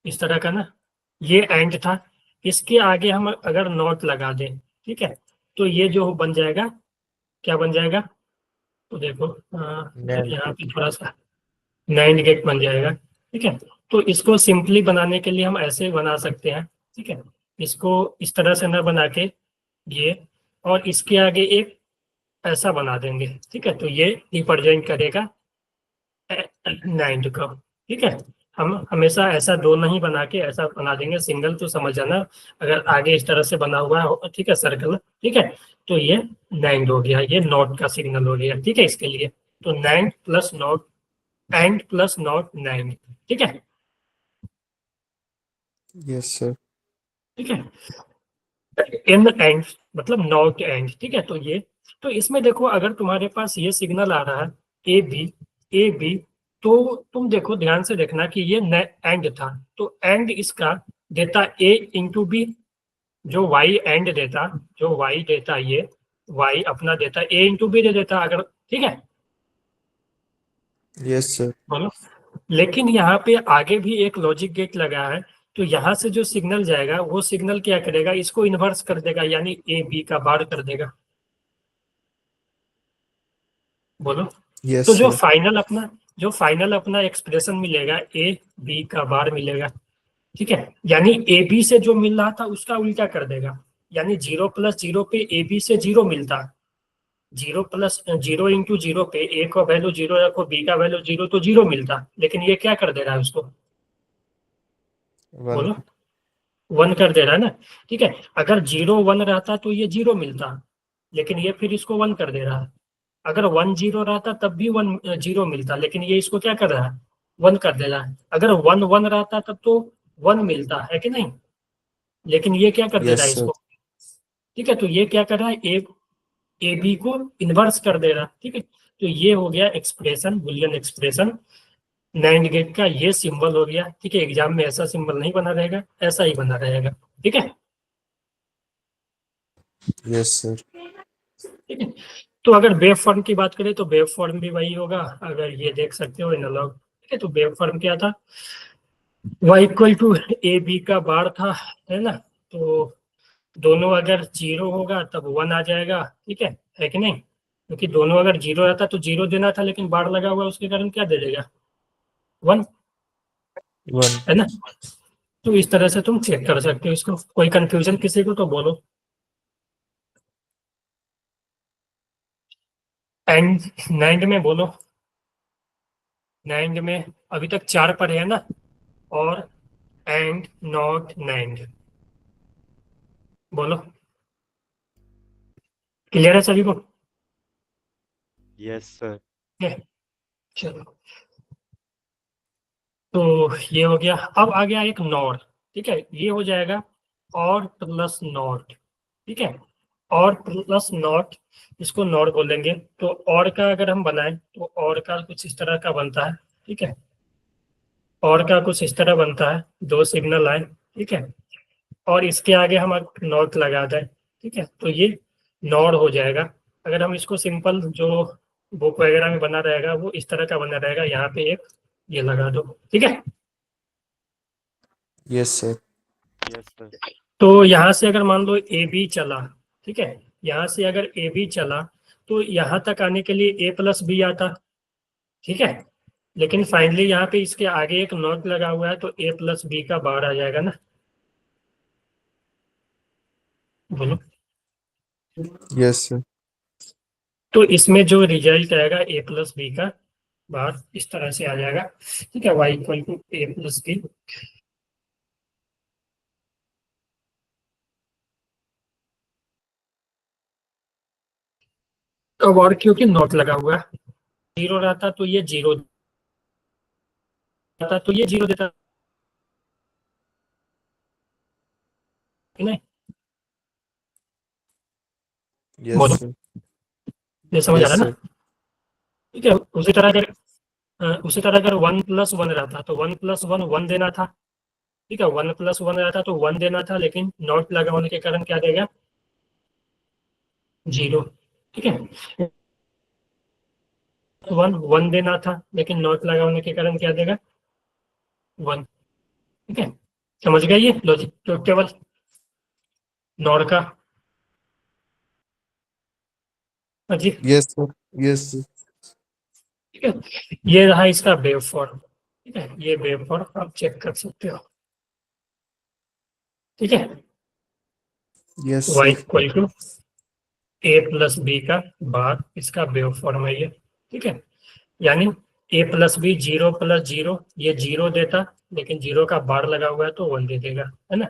इस तरह का ना, ये एंड था, इसके आगे हम अगर नॉट लगा दें, ठीक है, तो ये जो बन जाएगा, क्या बन जाएगा, तो देखो नैन यहाँ पे थोड़ा सा नाइंड गेट बन जाएगा। ठीक है, तो इसको सिंपली बनाने के लिए हम ऐसे बना सकते हैं। ठीक है, इसको इस तरह से न बना के ये, और इसके आगे एक ऐसा बना देंगे। ठीक है, तो ये रिप्रेजेंट करेगा नाइंड को। ठीक है, हम हमेशा ऐसा दो नहीं बना के ऐसा बना देंगे, सिंगल तो समझ जाना, अगर आगे इस तरह से बना हुआ है, ठीक है, सर्कल। ठीक है, तो ये नाइंड हो गया, ये नॉट का सिग्नल हो गया। ठीक है, इसके लिए तो nand plus not, and plus not nand. ठीक है, यस सर। ठीक है, इन एंड मतलब नॉट एंड। ठीक है, तो ये, तो इसमें देखो, अगर तुम्हारे पास ये सिग्नल आ रहा है ए बी, ए बी, तो तुम देखो, ध्यान से देखना कि ये एंड था, तो एंड इसका देता ए इंटू बी, जो वाई एंड देता, जो वाई देता, ये वाई अपना देता ए इंटू बी दे देता अगर, ठीक है, यस सर। बोलो। लेकिन यहाँ पे आगे भी एक लॉजिक गेट लगा है, तो यहाँ से जो सिग्नल जाएगा वो सिग्नल क्या करेगा, इसको इन्वर्स कर देगा, यानी ए बी का बार कर देगा, बोलो। तो यस सर। जो फाइनल अपना एक्सप्रेशन मिलेगा, ए बी का बार मिलेगा, ठीक है, यानी ए बी से जो मिल रहा था उसका उल्टा कर देगा, यानी 0+0 पे ए बी से 0 मिलता, 0+0 इंटू 0 पे ए का वैल्यू 0 रखो, बी का वैल्यू 0, तो 0 मिलता, लेकिन ये क्या कर दे रहा है उसको, वन। बोलो, 1 कर दे रहा है ना, ठीक है। अगर 0 1 रहता तो ये 0 मिलता, लेकिन ये फिर इसको 1 कर दे रहा है। अगर 1 0 रहता तब भी 1 0 मिलता, लेकिन ये इसको क्या कर रहा है, 1 कर दे रहा है। अगर 1 1 रहता तब तो 1 मिलता है कि नहीं, लेकिन ये क्या कर दे रहा यस है सर। इसको, ठीक है। तो ये क्या कर रहा है, ए बी को इन्वर्स कर दे रहा है, ठीक है। तो ये हो गया expression, Boolean expression NAND gate का, ये सिंबल हो गया, ठीक है। एग्जाम में ऐसा सिंबल नहीं बना रहेगा, ऐसा ही बना रहेगा, ठीक है, यस सर। ठीक है। तो अगर वेव फॉर्म की बात करें तो वेव फॉर्म भी वही होगा, अगर ये देख सकते हो एनालॉग, ठीक है। तो वेव फॉर्म क्या था, y equal to A B का बार था, है ना। तो दोनों अगर 0 होगा तब 1 आ जाएगा, ठीक है कि नहीं, क्योंकि दोनों अगर 0 रहता तो 0 देना था, लेकिन बार लगा हुआ है, उसके कारण क्या दे देगा, 1, वन। है ना। तो इस तरह से तुम चेक कर सकते हो इसको, कोई कंफ्यूजन किसी को तो बोलो। एंड नाइंड में बोलो, नाइंड में अभी तक 4 पर है ना, और एंड नॉट नाइंड, बोलो, क्लियर है सभी को, यस सर। ये, चलो। तो ये हो गया, अब आ गया एक नॉट, ठीक है, ये हो जाएगा और प्लस नॉट, ठीक है, और प्लस नॉट, इसको नॉट बोलेंगे। तो और का अगर हम बनाएं तो और का कुछ इस तरह का बनता है, ठीक है, और का कुछ इस तरह बनता है, दो सिग्नल आए, ठीक है, और इसके आगे हम नॉट लगा दें, ठीक है, तो ये नॉट हो जाएगा। अगर हम इसको सिंपल जो बुक वगैरह में बना रहेगा वो इस तरह का बना रहेगा, यहाँ पे एक ये लगा दो, ठीक है। Yes sir. Yes sir. तो यहाँ से अगर मान लो ए बी चला, ठीक है, यहाँ से अगर ए बी चला तो यहाँ तक आने के लिए A+B आता, ठीक है, लेकिन फाइनली यहाँ पे इसके आगे एक नॉट लगा हुआ है, तो A+B का बार आ जाएगा ना, बोलो। Yes sir. तो इसमें जो रिजल्ट आएगा A+B का बार इस तरह से आ जाएगा, ठीक है, y इक्वल टू A+B। अब और क्योंकि नॉट लगा हुआ है, 0 रहता तो ये 0 रहता, तो ये 0 देता, कि नहीं, यस बोलो, सर। ये समझ आ रहा यस है ना, सर। ठीक है। उसी तरह अगर 1+1 रहता तो 1+1 देना था, ठीक है, 1+1 रहता तो 1 देना था, लेकिन नॉट लगा होने के कारण क्या देगा, 0, ठीक है। 1 देना था, लेकिन नॉट लगा होने के कारण क्या देगा, 1, ठीक है। समझ गए ये लॉजिक, तो केवल नॉट का, हाँ जी, यस सर। Yes sir. ठीक है। ये रहा इसका वेव फॉर्म, ठीक है, ये वेव फॉर्म आप चेक कर सकते हो, ठीक है। Yes y sir. Equal to A+B का बार, इसका वेव फॉर्म है ये, ठीक है, यानी A+B 0+0, ये 0 देता, लेकिन 0 का बार लगा हुआ है तो 1 दे देगा, है ना।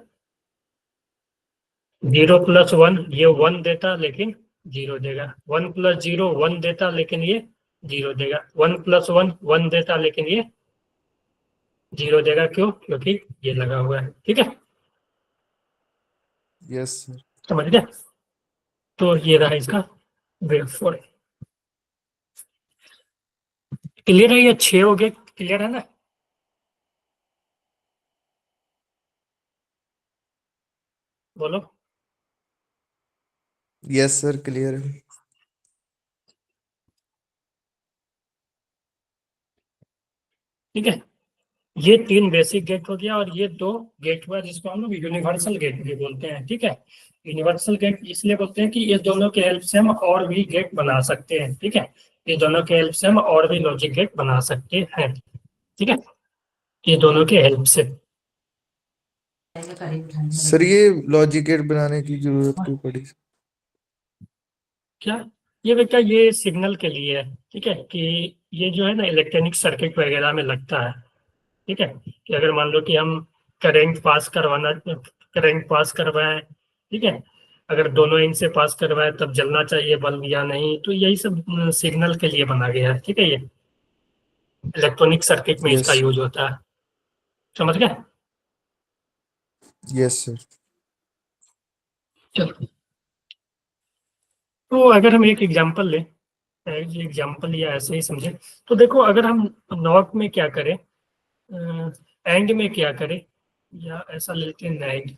0+1 ये 1 देता, लेकिन 0 देगा। 1+0 1 देता, लेकिन ये 0 देगा। 1+1 1 देता, लेकिन ये 0 देगा, क्यों, क्योंकि ये लगा हुआ है, ठीक है, यस सर। समझ गए। तो ये रहा इसका वेव फॉर्म। क्लियर है, ये 6 हो गए, क्लियर है ना? बोलो। यस सर, क्लियर है। ठीक है, ये 3 बेसिक गेट हो गया और ये 2 गेट हुआ जिसको हम लोग यूनिवर्सल गेट भी बोलते हैं। ठीक है, यूनिवर्सल गेट इसलिए बोलते हैं कि ये दोनों के हेल्प से हम और भी गेट बना सकते हैं। ठीक है, ये दोनों के हेल्प से हम और भी लॉजिक गेट बना सकते हैं। ठीक है, ये दोनों के हेल्प से। सर ये लॉजिक गेट बनाने की जरूरत क्यों पड़ी? क्या? ये बेटा ये सिग्नल के लिए है। ठीक है, कि ये जो है ना इलेक्ट्रॉनिक सर्किट वगैरह में लगता है। ठीक है, कि अगर मान लो कि हम करंट पास करवाएं, ठीक है, अगर दोनों एंड से पास करवाएं तब जलना चाहिए बल्ब या नहीं, तो यही सब सिग्नल के लिए बना गया है। ठीक है, ये इलेक्ट्रॉनिक सर्किट में इसका यस यूज होता है। समझ गए? Yes sir. चलो, तो अगर हम एक एग्जांपल लें, एग्जांपल या ऐसे ही समझे, तो देखो अगर हम नॉट में क्या करें, एंड में क्या करें, या ऐसा लेते हैं नाइंड,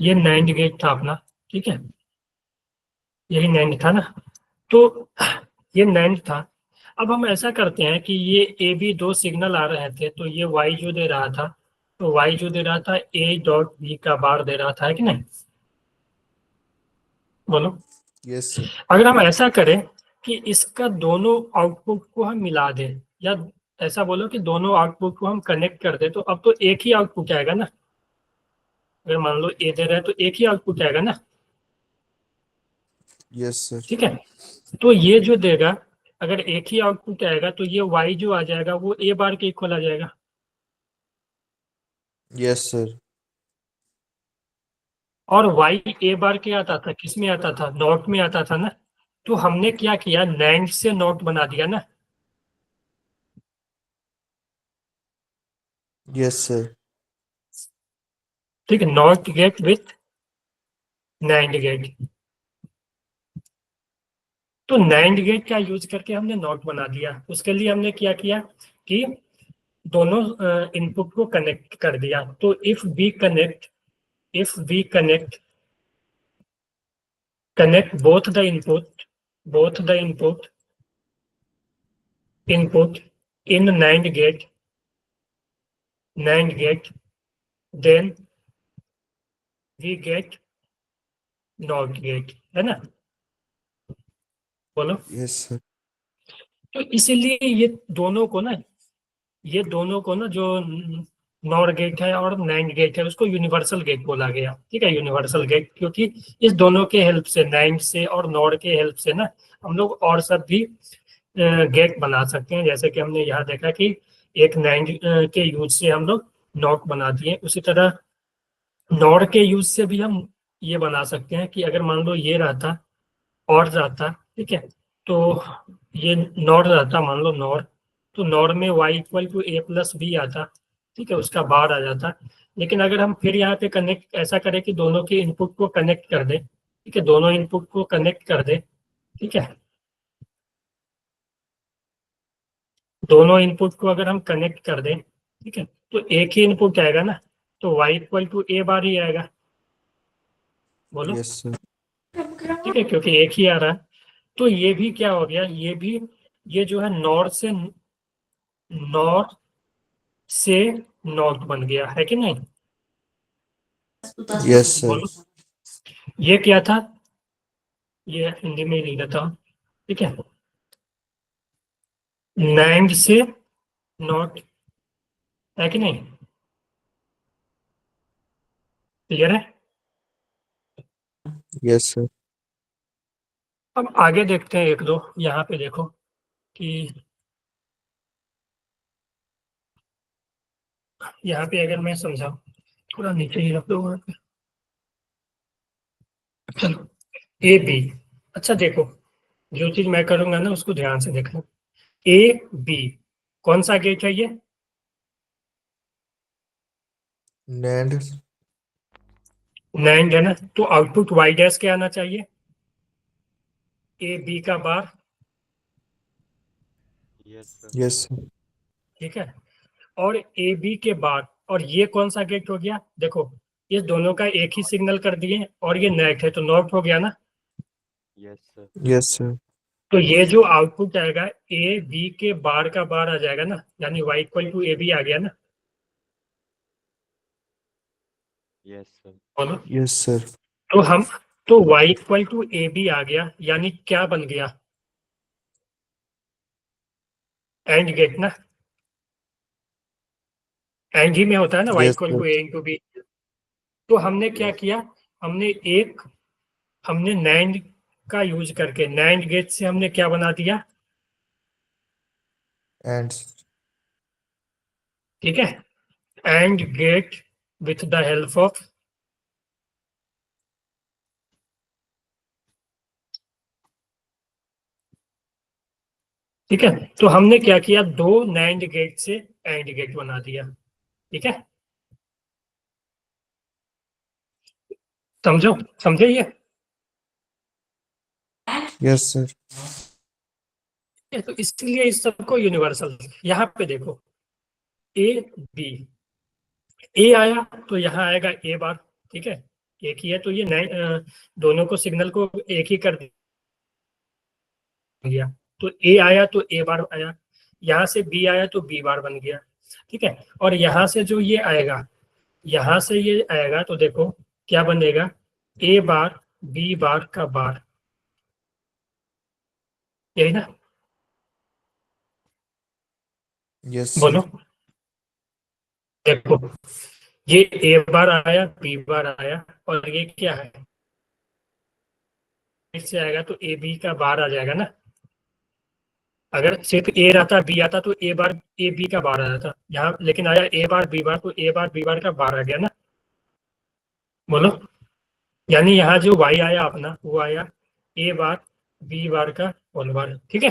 ये नाइंड गेट था अपना। ठीक है, यही नाइंड था ना, तो ये नाइंड था। अब हम ऐसा करते हैं कि ये ए बी 2 सिग्नल आ रहे थे, तो ये वाई जो दे रहा था, तो वाई जो दे रहा था ए डॉट बी का बार दे रहा था, है कि नहीं? बोलो। Yes sir. अगर हम ऐसा करें कि इसका दोनों आउटपुट को हम मिला दें, या ऐसा बोलो कि दोनों आउटपुट को हम कनेक्ट कर दें, तो अब तो एक ही आउटपुट आएगा ना। अगर मान लो ए दे रहा है तो एक ही आउटपुट आएगा ना। Yes sir. ठीक है, तो ये जो देगा, अगर एक ही आउटपुट आएगा तो ये वाई जो आ जाएगा वो ए बार के इक्वल आ जाएगा। Yes sir. और वाई ए बार के आता था, किस में आता था? नॉट में आता था ना। तो हमने क्या किया, नैंड से नॉट बना दिया ना। Yes sir. ठीक है, not gate with NAND gate. तो नैंड गेट का यूज करके हमने नॉट बना दिया। उसके लिए हमने क्या किया कि दोनों इनपुट को कनेक्ट कर दिया। तो if we connect both the input in NAND gate, then we get not gate, है ना? बोलो। Yes sir. तो इसीलिए ये दोनों को ना जो नॉर गेट है और नैंड गेट है उसको यूनिवर्सल गेट बोला गया। ठीक है, यूनिवर्सल गेट, क्योंकि इस दोनों के हेल्प से, नैंड से और नॉर के हेल्प से ना, हम लोग और सब भी गेट बना सकते हैं। जैसे कि हमने यहाँ देखा कि एक नैंड के यूज से हम लोग नॉट बना दिए, उसी तरह नॉर के यूज से भी हम ये बना सकते हैं कि अगर मान लो ये रहता और रहता, ठीक है, तो ये नॉर रहता, मान लो नॉर, तो नॉर में y equal to A plus B आता। ठीक है, उसका बार आ जाता। लेकिन अगर हम फिर यहाँ पे कनेक्ट ऐसा करें कि दोनों के इनपुट को कनेक्ट कर दे, ठीक है, दोनों इनपुट को कनेक्ट कर दे, ठीक है, दोनों इनपुट को अगर हम कनेक्ट कर दें, ठीक है, तो एक ही इनपुट आएगा ना, तो y इक्वल टू ए बार ही आएगा। बोलो। Yes sir. ठीक है, क्योंकि एक ही आ रहा है। तो ये भी क्या हो गया, ये जो है नॉर से नॉट बन गया, है कि नहीं? Yes sir. बोलो। ये क्या था, ये हिंदी में ही लिख देता हूँ। ठीक है, नैंड से नॉट, है कि नहीं? क्लियर है? Yes sir. अब आगे देखते हैं एक दो। यहाँ पे देखो कि यहाँ पे अगर मैं समझाऊं, थोड़ा नीचे ही रख दो वहाँ पे। चलो, ए बी, अच्छा देखो, जो चीज मैं करूंगा ना उसको ध्यान से देखना। ए बी, कौन सा गेट है ये? नैंड। नैंड है ना, तो आउटपुट वाई डैश के आना चाहिए, ए बी का बार, यस सर। ठीक है। और ए बी के बाद, और ये कौन सा गेट हो गया, देखो ये दोनों का एक ही सिग्नल कर दिए और ये नेट है तो नॉट हो गया ना। Yes sir. तो ये जो आउटपुट आएगा ए बी के बार का बार आ जाएगा ना, यानी y equal to A B आ गया ना। बोलो। Yes sir. तो हम, तो y equal to A B आ गया, यानी क्या बन गया, एंड गेट ना। एंड ही में होता है ना y yes equal sir. To A into B. तो हमने क्या किया, हमने एक, हमने नैंड का यूज करके नैंड गेट से हमने क्या बना दिया, एंड ठीक है, and gate with the help of, ठीक है। तो हमने क्या किया, दो नैंड गेट से एंड गेट बना दिया, ठीक है। समझो, समझे ये। Yes sir. तो इसलिए इस सबको यूनिवर्सल, यहाँ पे देखो ए बी, ए आया तो यहाँ आएगा ए बार, ठीक है, एक ही है तो ये दोनों को सिग्नल को एक ही कर दिया। तो ए आया तो ए बार आया, यहाँ से बी आया तो बी बार बन गया, ठीक है। और यहाँ से जो ये आएगा, यहाँ से ये आएगा तो देखो क्या बनेगा, ए बार बी बार का बार, यही ना। यस बोलो। सर। देखो ये ए बार आया बी बार आया, और ये क्या है, इससे आएगा तो ए बी का बार आ जाएगा ना। अगर सिर्फ ए रहता बी आता तो ए बार ए बी का बार आ जाता, यहाँ लेकिन आया ए बार बी बार तो ए बार बी बार का बार आ गया ना। बोलो। यानी यहाँ जो y आया अपना वो आया ए बार बी बार का होल बार, ठीक है।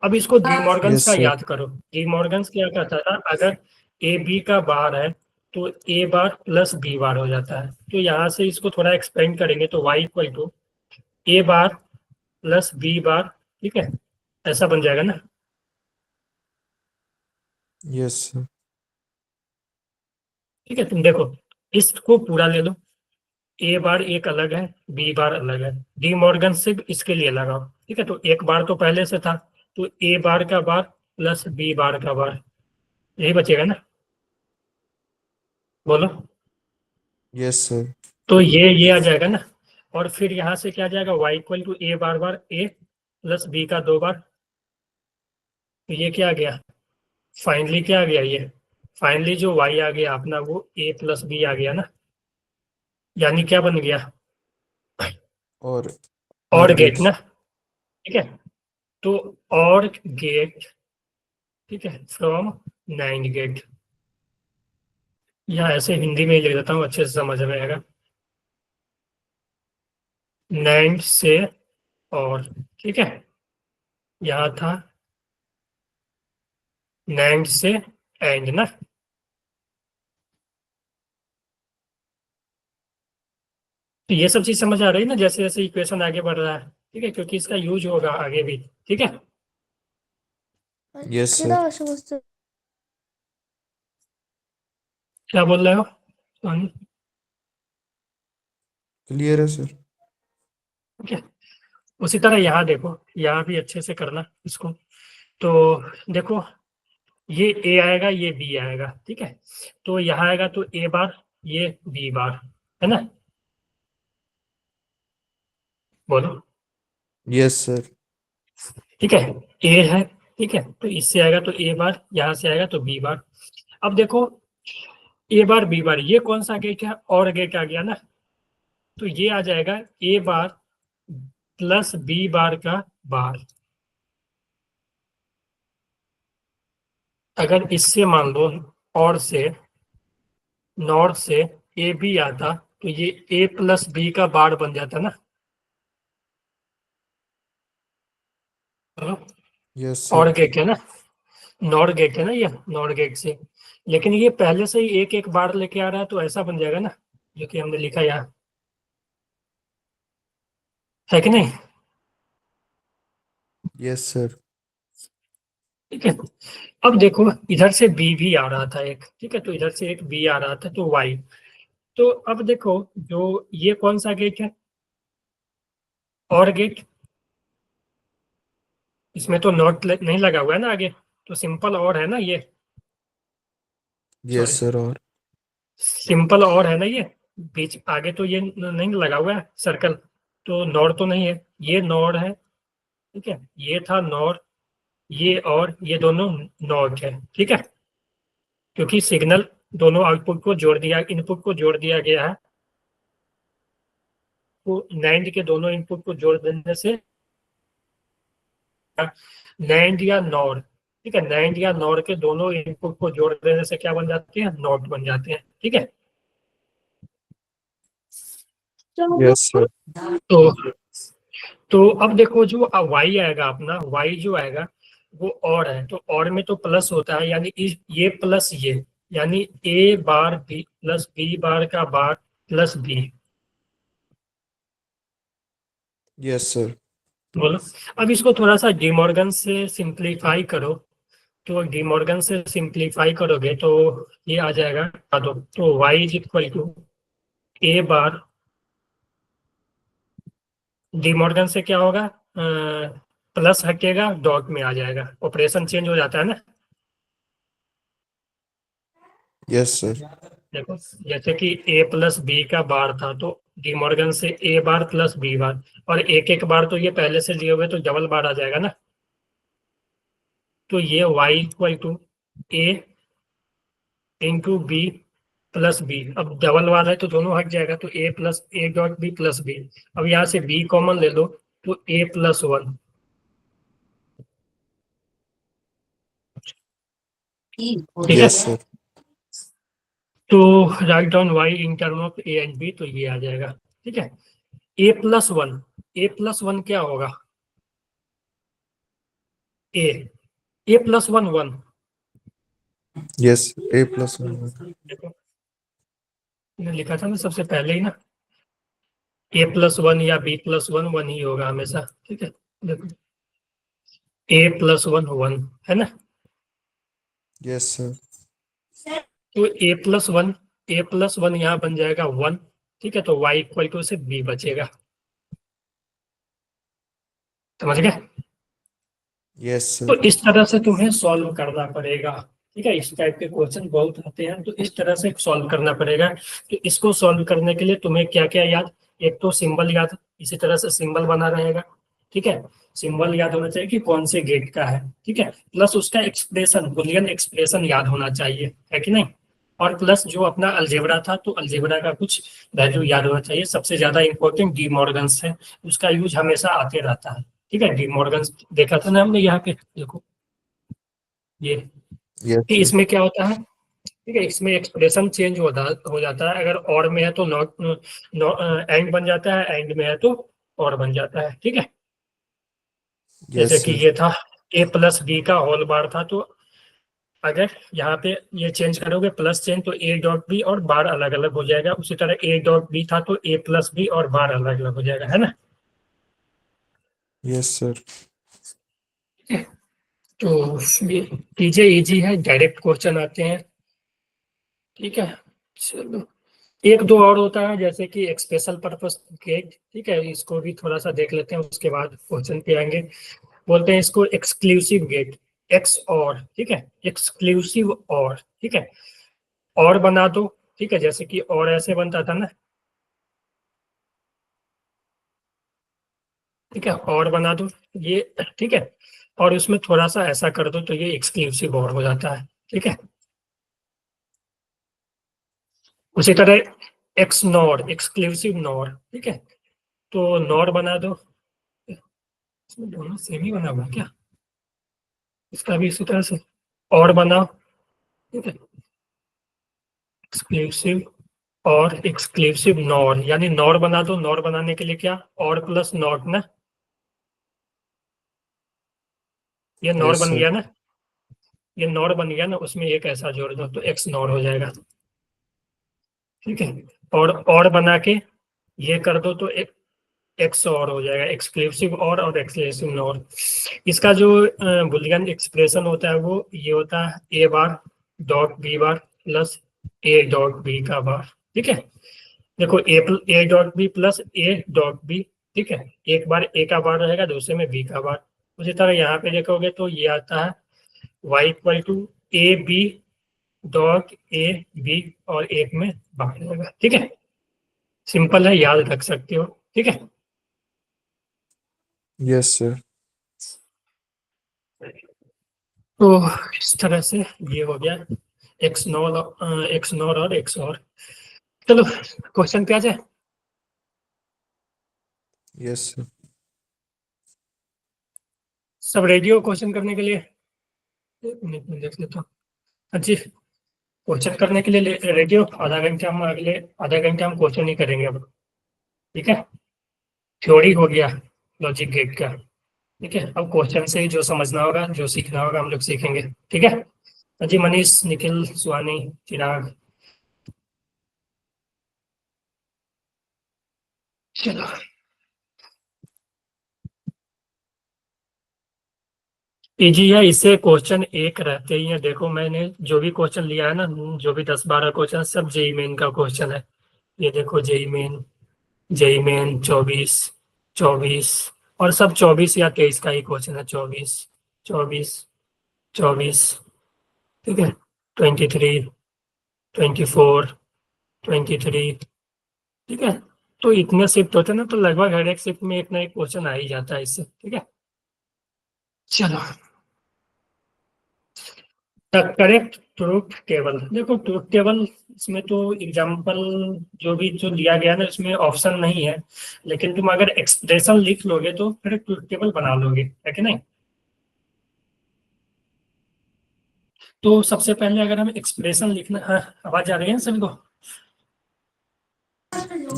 अब इसको डी मॉर्गन्स यस का सर। याद करो, डी मॉर्गन्स क्या कहता था, अगर ए बी का बार है तो ए बार प्लस बी बार हो जाता है। तो यहाँ से इसको थोड़ा एक्सपेंड करेंगे तो y equal to A bar plus B bar, ठीक है, ऐसा बन जाएगा ना। Yes sir. ठीक है, तुम देखो इसको पूरा ले लो, ए बार एक अलग है बी बार अलग है, डी मॉर्गन से इसके लिए लगाओ, ठीक है। तो एक बार तो पहले से था, तो ए बार का बार प्लस बी बार का बार, यही बचेगा ना। बोलो। Yes sir. तो ये आ जाएगा ना, और फिर यहाँ से क्या आ जाएगा, y equal to A bar bar A plus B का दो बार। तो ये क्या आ गया, फाइनली क्या आ गया, ये फाइनली जो y आ गया अपना वो ए प्लस बी आ गया ना, यानी क्या बन गया, और और गेट गेट्स। ना, ठीक है। तो और गेट, ठीक है, फ्रॉम नाइन गेट, या ऐसे हिंदी में ही लिख देता हूँ अच्छे से समझ में आएगा, नाइन से, और ठीक है, यहाँ था नाइन से एंड ना। तो ये सब चीज समझ आ रही है ना, जैसे जैसे इक्वेशन आगे बढ़ रहा है, ठीक है, क्योंकि इसका यूज होगा आगे भी, ठीक है। Yes sir. क्या बोल रहे हो सोनी? क्लियर है सर। ठीक है। उसी तरह यहाँ देखो, यहाँ भी अच्छे से करना इसको। तो देखो ये ए आएगा ये बी आएगा, ठीक है। तो यहाँ आएगा तो ए बार ये बी बार, है ना। बोलो। Yes sir. ठीक है, ए है, ठीक है, तो इससे आएगा तो ए बार, यहाँ से आएगा तो बी बार। अब देखो ए बार बी बार, ये कौन सा गेट है, और गेट आ गया ना। तो ये आ जाएगा ए बार प्लस बी बार का बार। अगर इससे मान लो और से, नॉर्थ से ए बी आता तो ये ए प्लस बी का बार बन जाता ना। यस और सर। गेट है ना, नॉर गेट है ना, ये नॉर गेट से, लेकिन ये पहले से ही एक एक बार लेके आ रहा है तो ऐसा बन जाएगा ना, जो कि हमने लिखा यहाँ, है कि नहीं। Yes sir. ठीक है। अब देखो इधर से बी भी आ रहा था एक, ठीक है, तो इधर से एक बी आ रहा था तो वाई। तो अब देखो जो ये कौन सा गेट है, और गेट, इसमें तो नॉट नहीं लगा हुआ है ना आगे, तो सिंपल और है ना ये, यस सॉरी, सर। और सिंपल और है ना ये, बीच आगे तो ये नहीं लगा हुआ है सर्कल, तो नॉर तो नहीं है, ये नॉर है, ठीक है, ये था नॉर, ये और ये दोनों नॉट है, ठीक है, क्योंकि सिग्नल दोनों आउटपुट को जोड़ दिया, इनपुट को जोड़ दिया गया है, तो नैंड के दोनों इनपुट को जोड़ देने से नैंड या नॉर, ठीक है, नैंड या नॉर के दोनों इनपुट को जोड़ देने से क्या बन जाते हैं, नॉट बन जाते हैं, ठीक है। Yes sir. तो तो अब देखो जो y आएगा अपना, y जो आएगा वो और है, तो और में तो प्लस होता है, यानी ये प्लस ये, यानी a bar b plus b बार का बार प्लस b। Yes sir. बोलो, अब इसको थोड़ा सा डिमॉर्गन से सिंप्लीफाई करो, तो डिमॉर्गन से सिंप्लीफाई करोगे तो ये आ जाएगा, तो y is equal to a bar, De Morgan से क्या होगा, प्लस हटेगा डॉट में आ जाएगा, ऑपरेशन चेंज हो जाता है ना। Yes sir. देखो जैसे कि a प्लस बी का बार था, तो डिमॉर्गन से a बार प्लस b बार, और एक एक बार तो ये पहले से दिए हुए तो डबल बार आ जाएगा ना, तो ये y equal to a into B plus B, अब डबल बार है तो दोनों हट जाएगा, तो a प्लस a dot B plus B, अब यहाँ से b कॉमन ले लो तो a प्लस वन, ठीक है। Yes sir. तो write down y in term of a and b, तो ये आ जाएगा, ठीक है। a plus one, a plus one क्या होगा, a a plus one one, yes A+1। देखो मैंने लिखा था ना सबसे पहले ही ना, a प्लस वन या b प्लस वन वन ही होगा हमेशा, ठीक है, देखो a प्लस वन वन है ना, यस सर। तो a प्लस वन यहाँ बन जाएगा वन, ठीक है, तो y इक्वल टू से b बचेगा, समझ गए। यस तो सर। इस तरह से तुम्हें सॉल्व करना पड़ेगा, ठीक है, इस टाइप के क्वेश्चन बहुत आते हैं, तो इस तरह से सॉल्व करना पड़ेगा। तो इसको सॉल्व करने के लिए तुम्हें क्या क्या याद, एक तो सिंबल याद, इसी तरह से सिंबल बना रहेगा, ठीक है, सिंबल याद होना चाहिए कि कौन से गेट का है, ठीक है, प्लस उसका एक्सप्रेशन, बुलियन एक्सप्रेशन याद होना चाहिए, है कि नहीं, और प्लस जो अपना अलजेब्रा था तो अलजेब्रा का कुछ वैल्यू याद होना चाहिए, सबसे ज्यादा इंपॉर्टेंट डी मॉर्गन्स है, उसका यूज हमेशा आते रहता है, ठीक है, डी मॉर्गन देखा था ना हमने यहाँ पे, देखो ये, यस कि सर। इसमें क्या होता है, ठीक है, इसमें एक्सप्रेशन चेंज हो जाता है, अगर और में है तो नॉट, एंड बन जाता है, एंड में है तो और बन जाता है, ठीक है, जैसे यस कि सर। ये था a प्लस बी का होल बार था, तो अगर यहाँ पे ये चेंज करोगे प्लस चेंज, तो a डॉट बी और बार अलग अलग हो जाएगा, उसी तरह a डॉट बी था तो a प्लस बी और बार अलग अलग हो जाएगा, है ना। Yes sir. तो ये चीजें इजी है, डायरेक्ट क्वेश्चन आते हैं, ठीक है। चलो एक दो और होता है जैसे कि स्पेशल पर्पस गेट, ठीक है, इसको भी थोड़ा सा देख लेते हैं, उसके बाद क्वेश्चन पे आएंगे। बोलते हैं इसको एक्सक्लूसिव गेट, एक्स और, ठीक है, एक्सक्लूसिव और, ठीक है, और बना दो, ठीक है, जैसे कि और ऐसे बनता था ना, ठीक है, और बना दो ये, ठीक है, और उसमें थोड़ा सा ऐसा कर दो तो ये एक्सक्लूसिव और हो जाता है, ठीक है। उसी तरह एक्स नॉर, एक्सक्लूसिव नॉर, ठीक है, तो नॉर बना दो, इसमें दोनों सेम ही बना हुआ है क्या, इसका भी इसी तरह से और बनाओ, ठीक है, एक्सक्लूसिव और एक्सक्लूसिव नॉर, यानी नॉर बना दो, नॉर बनाने के लिए क्या, और प्लस नॉट ना, ये नॉर यस बन सर। गया ना, ये नॉर बन गया ना, उसमें एक ऐसा जोड़ दो तो एक्स नॉर हो जाएगा, ठीक है, और बना के ये कर दो तो एक्स और हो जाएगा, एक्सक्लूसिव और एक्सक्लूसिव नॉर। इसका जो बुलियन एक्सप्रेशन होता है वो ये होता है A bar dot B bar plus A dot B का बार। ठीक है, देखो A dot B plus A dot B. ठीक है, एक बार ए का बार रहेगा, दूसरे में बी का बार। उसी तरह यहाँ पे देखोगे तो ये आता है y equal to A B dot A B और एक में बार रहेगा। ठीक है, सिंपल है, याद रख सकते हो। ठीक है, यस सर। तो इस तरह से ये हो गया एक्स नॉर और एक्स और। चलो क्वेश्चन पे आ जाए। Yes sir. सब रेडी हो क्वेश्चन करने के लिए? एक मिनट में देख लेता हूँ। हाँ जी, क्वेश्चन करने के लिए रेडी हो? आधा घंटा हम अगले आधा घंटा हम क्वेश्चन ही करेंगे अब। ठीक है, थ्योरी हो गया लॉजिक गेट का। ठीक है, अब क्वेश्चन से ही जो समझना होगा, जो सीखना होगा, हम लोग सीखेंगे। ठीक है। हाँ जी, मनीष, निखिल, सुहानी, चिराग, चलो। इजी है, इससे क्वेश्चन एक रहते ही है। देखो मैंने जो भी क्वेश्चन लिया है ना, जो भी 10-12 क्वेश्चन, सब जेई मेन का क्वेश्चन है। ये देखो जेई मेन 24 और सब 24 या 23 का ही क्वेश्चन है। 24 24 24। ठीक है, 23 24 23। ठीक है, तो इतने शिफ्ट होते हैं ना, तो लगभग हर एक शिफ्ट में एक ना एक क्वेश्चन आ ही जाता है इससे। ठीक है, चलो। द करेक्ट ट्रूथ टेबल, देखो ट्रूथ टेबल इसमें तो एग्जाम्पल जो दिया गया ना, इसमें ऑप्शन नहीं है, लेकिन तुम अगर एक्सप्रेशन लिख लोगे तो फिर ट्रूथ टेबल बना लोगे, है कि नहीं? तो सबसे पहले अगर हम एक्सप्रेशन लिखना, हाँ, आवाज आ रही है सभी को?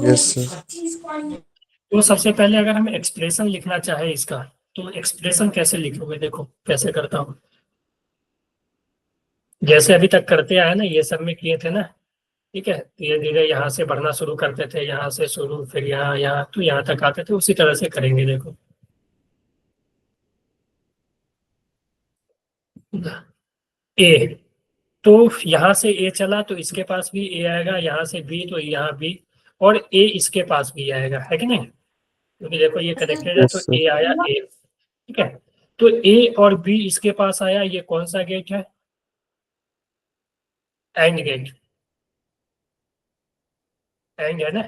Yes sir. तो सबसे पहले अगर हम एक्सप्रेशन लिखना चाहे इसका, तो एक्सप्रेशन कैसे लिखोगे? देखो कैसे करता हूँ। जैसे अभी तक करते आए ना, ये सब में किए थे ना। ठीक है, धीरे धीरे यहाँ से बढ़ना शुरू करते थे, यहाँ से शुरू, फिर यहाँ तो यहाँ तक आते थे, उसी तरह से करेंगे। देखो ए, तो यहाँ से ए चला तो इसके पास भी ए आएगा, यहाँ से बी तो यहाँ बी, और ए इसके पास भी आएगा, है कि नहीं? क्योंकि देखो ये कनेक्टेड है, यस तो सर। ए आया ए। ठीक है, तो ए और बी इसके पास आया, ये कौन सा गेट है? एंड गेट, एंड है ना?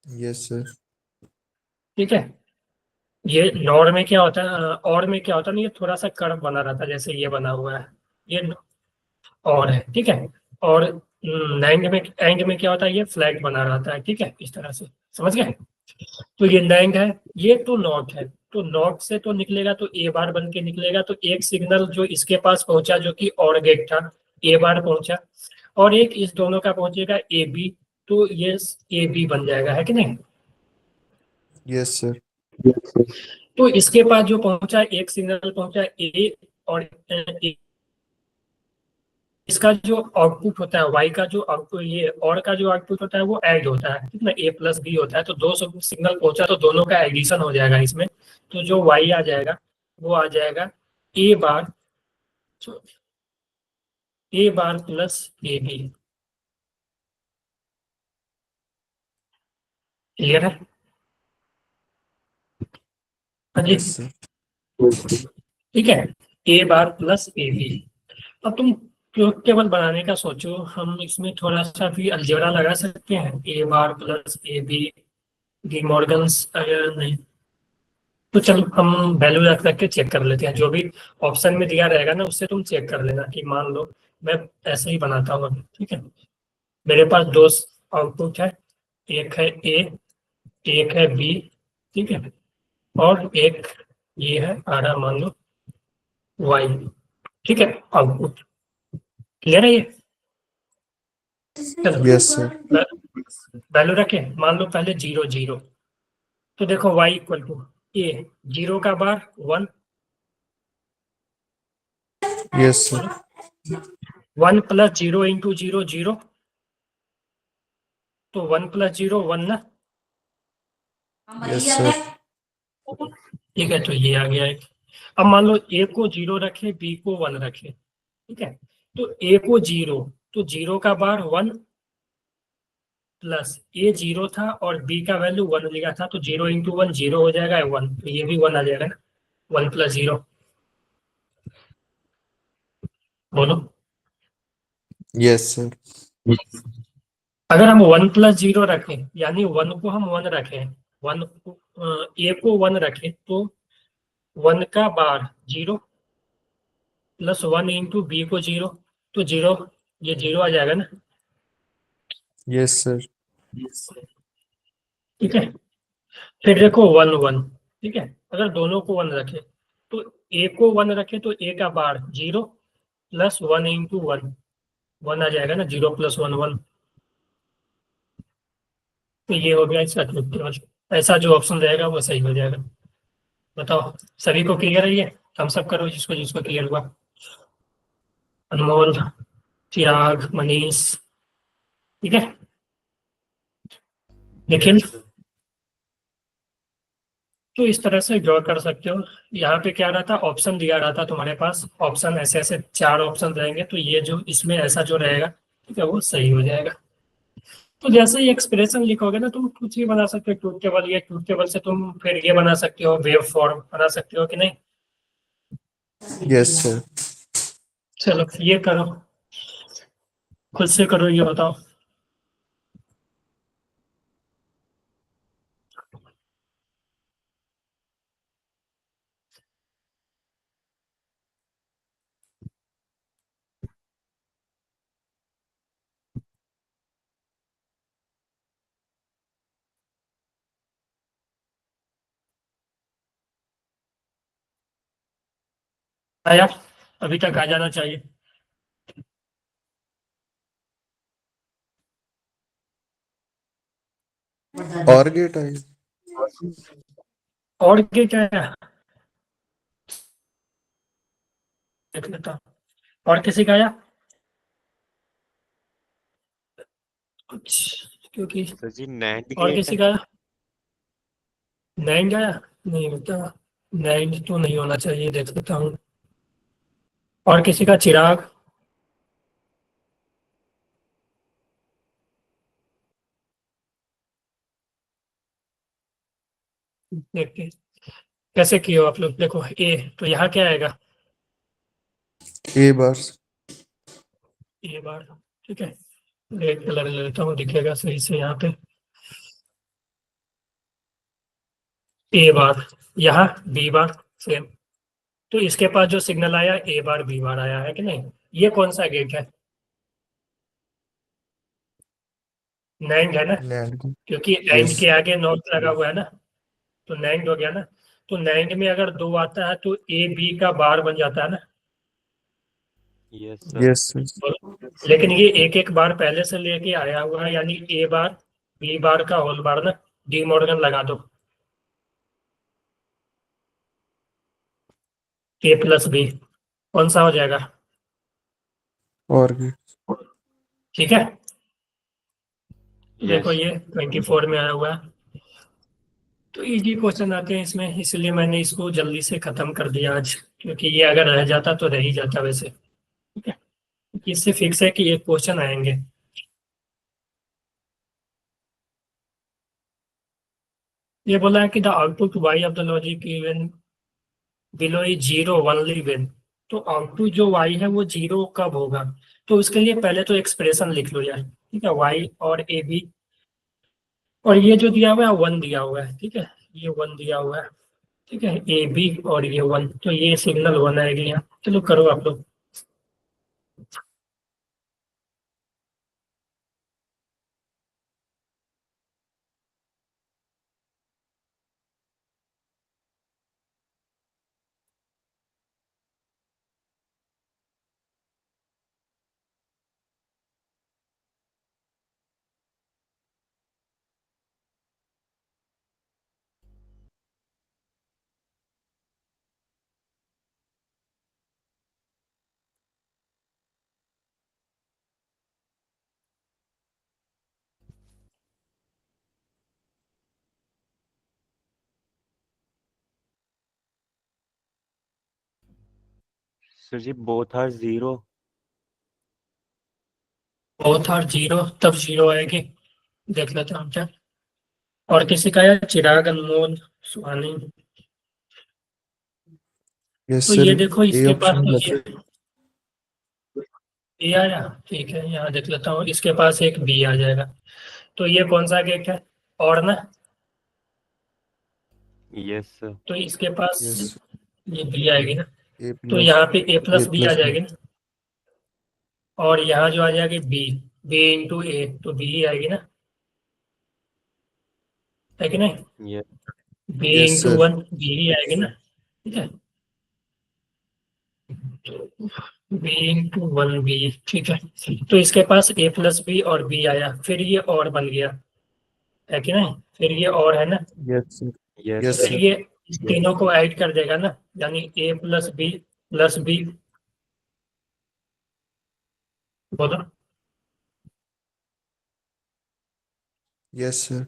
Yes sir. ठीक है, ये नॉर में क्या होता है, और में क्या होता है ना, ये थोड़ा सा कर्व बना रहता है, जैसे ये बना हुआ है, ये और है। ठीक है, और एंड में क्या होता है, ये फ्लैग बना रहता है। ठीक है, इस तरह से समझ गए? तो ये नैंग है, ये तो नॉट है, तो नॉट से तो निकलेगा तो ए बार बन के निकलेगा, तो एक सिग्नल जो इसके पास पहुंचा जो कि और गेट था, ए बार पहुंचा, और एक इस दोनों का पहुंचेगा ए बी, तो ये ए बी बन जाएगा, है कि नहीं? Yes sir. तो इसके पास जो पहुंचा, एक सिग्नल पहुंचा ए, और इसका जो आउटपुट होता है वाई का जो आउटपुट, ये और का जो आउटपुट होता है वो ऐड होता है, कितना ए प्लस बी होता है, तो दो सिग्नल पहुंचा तो दोनों का एडिशन हो जाएगा इसमें। तो जो वाई आ जाएगा वो आ जाएगा ए बार, ए bar plus A B. Clear है? हाँ जी, यस सर। ठीक है, A bar plus A B. अब तुम ट्रुथ टेबल बनाने का सोचो, हम इसमें थोड़ा सा भी अलजेब्रा लगा सकते हैं, A bar plus A B, De Morgan's, अगर नहीं तो चलो हम वैल्यू रख रख के चेक कर लेते हैं, जो भी ऑप्शन में दिया रहेगा ना उससे तुम चेक कर लेना। कि मान लो मैं ऐसे ही बनाता हूँ अभी। ठीक है, मेरे पास दो आउटपुट है, एक है ए, एक है बी। ठीक है, और एक ये है आ रहा मान लो वाई। ठीक है, आउटपुट क्लियर है ये? चलो यस सर। वैल्यू रखे, मान लो पहले 0 0, तो देखो y इक्वल टू ए, 0 का बार 1, यस सर। 1 प्लस 0 इंटू 0 0, तो 1 प्लस 0 1 ना, यस सर। ठीक है, तो ये आ गया एक। अब मान लो ए को 0 रखे, बी को 1 रखे, ठीक है। तो ए को 0, तो 0 का बार 1 प्लस ए 0 था और बी का वैल्यू 1 लिखा था, तो 0 इंटू 1 0 हो जाएगा 1, तो ये भी 1 आ जाएगा ना, 1 प्लस 0। बोलो। Yes sir. अगर हम 1 प्लस 0 रखें, यानी 1 को हम 1 रखें, 1 ए को 1 रखें, तो 1 का बार 0 प्लस 1 इंटू बी को 0, तो 0, ये 0 आ जाएगा ना। Yes sir. ठीक है। फिर देखो 1 1, ठीक है। अगर दोनों को 1 रखे, तो ए को 1 रखे तो ए का बार 0 प्लस 1 इंटू 1, 1 आ जाएगा ना, 0 प्लस 1 1। तो ये हो गया इसका ट्रिक। ऐसा जो ऑप्शन रहेगा वो सही हो जाएगा। बताओ, सभी को क्लियर है ये? हम सब करो जिसको जिसको क्लियर हुआ। अनमोल, चिराग, मनीष, ठीक है, निखिल। तो इस तरह से ड्रॉ कर सकते हो। यहाँ पे क्या रहता, ऑप्शन दिया रहता तुम्हारे पास, ऑप्शन ऐसे ऐसे 4 ऑप्शन रहेंगे, तो ये जो इसमें ऐसा जो रहेगा, ठीक है, वो सही हो जाएगा। तो जैसे ही एक्सप्रेशन लिखोगे ना, तुम कुछ भी बना सकते हो ट्रूथ टेबल, ये ट्रूथ टेबल से तुम फिर ये बना सकते हो, वेव फॉर्म बना सकते हो कि नहीं। Yes sir. चलो ये करो, खुद से करो, ये बताओ। आया, अभी तक आ जाना चाहिए। और गेट आई। और क्या है, देख लेता हूँ। और किसी का आया कुछ, क्योंकि सर जी नैंड और गेट किसी का आया, नाइन आया, नहीं बता, नाइन तो नहीं होना चाहिए, देख लेता हूँ। और किसी का, चिराग, देखते हैं। कैसे किए हो आप लोग, देखो ए, तो यहाँ क्या आएगा, ए बार। ए बार, ठीक है। रेड कलर ले लेता हूँ, दिखेगा सही से यहाँ पे। ए बार, यहाँ बी बार, सेम। तो इसके पास जो सिग्नल आया, ए बार बी बार आया है कि नहीं। ये कौन सा गेट है, नाइन्ड है ना, नैंड। क्योंकि एंड यस। के आगे नॉट लगा हुआ है ना, तो नाइन्ड हो गया ना। तो नाइन्ड में अगर 2 आता है तो ए बी का बार बन जाता है ना। Yes sir. Yes sir. लेकिन ये एक एक बार पहले से लेके आया हुआ है, यानी ए बार बी बार का होल बार ना, डी मॉर्गन लगा दो, ए प्लस बी, कौन सा हो जाएगा। और गेट। ठीक है, देखो यस। ये 24 में आया हुआ है। तो इजी क्वेश्चन आते हैं इसमें, इसलिए मैंने इसको जल्दी से खत्म कर दिया आज, क्योंकि ये अगर रह जाता तो रह ही जाता वैसे। ठीक है, इससे फिक्स है कि एक क्वेश्चन आएंगे। ये बोला है कि the output Y of the logic even below is zero only when. तो आउटपुट जो वाई है वो जीरो कब होगा, तो उसके लिए पहले तो एक्सप्रेशन लिख लो यार, ठीक है, वाई और ए बी, और ये जो दिया हुआ है 1 दिया हुआ है, ठीक है, ये 1 दिया हुआ है, ठीक है, ए बी और ये 1, तो ये सिग्नल 1 आएगी यहाँ। चलो करो आप लोग। Sir ji both are zero. Both are zero, तब जीरो आएगी। देख लेते हैं क्या। और किसी का है चिराग, अनमोल, सुहानी। यस तो सर, ये देखो ए इसके पास ऑप्शन तो बचा। बी आया। ठीक है, यहाँ देख लेता हूँ, इसके पास एक बी आ जाएगा। तो ये कौन सा केक है? और ना, यस सर। तो इसके पास यस, ये बी आएगी ना। ए तो प्लस यहाँ पे ए ए प्लस बी आ प्लस बी। जाएगी ना। और यहाँ जो आ जाएगी बी, बी इंटू ए, तो बी ही आएगी ना, है कि नहीं? Yes. B yes into sir. One B ही आएगी ना। ठीक है, बी इंटू वन बी। ठीक है, तो इसके पास ए प्लस बी और बी आया, फिर ये और बन गया, है कि नहीं? फिर ये और है ना। Yes sir. यस यस फिर सर। सर। ये इस तीनों को ऐड कर देगा ना, यानी ए प्लस बी। बोलो। Yes sir.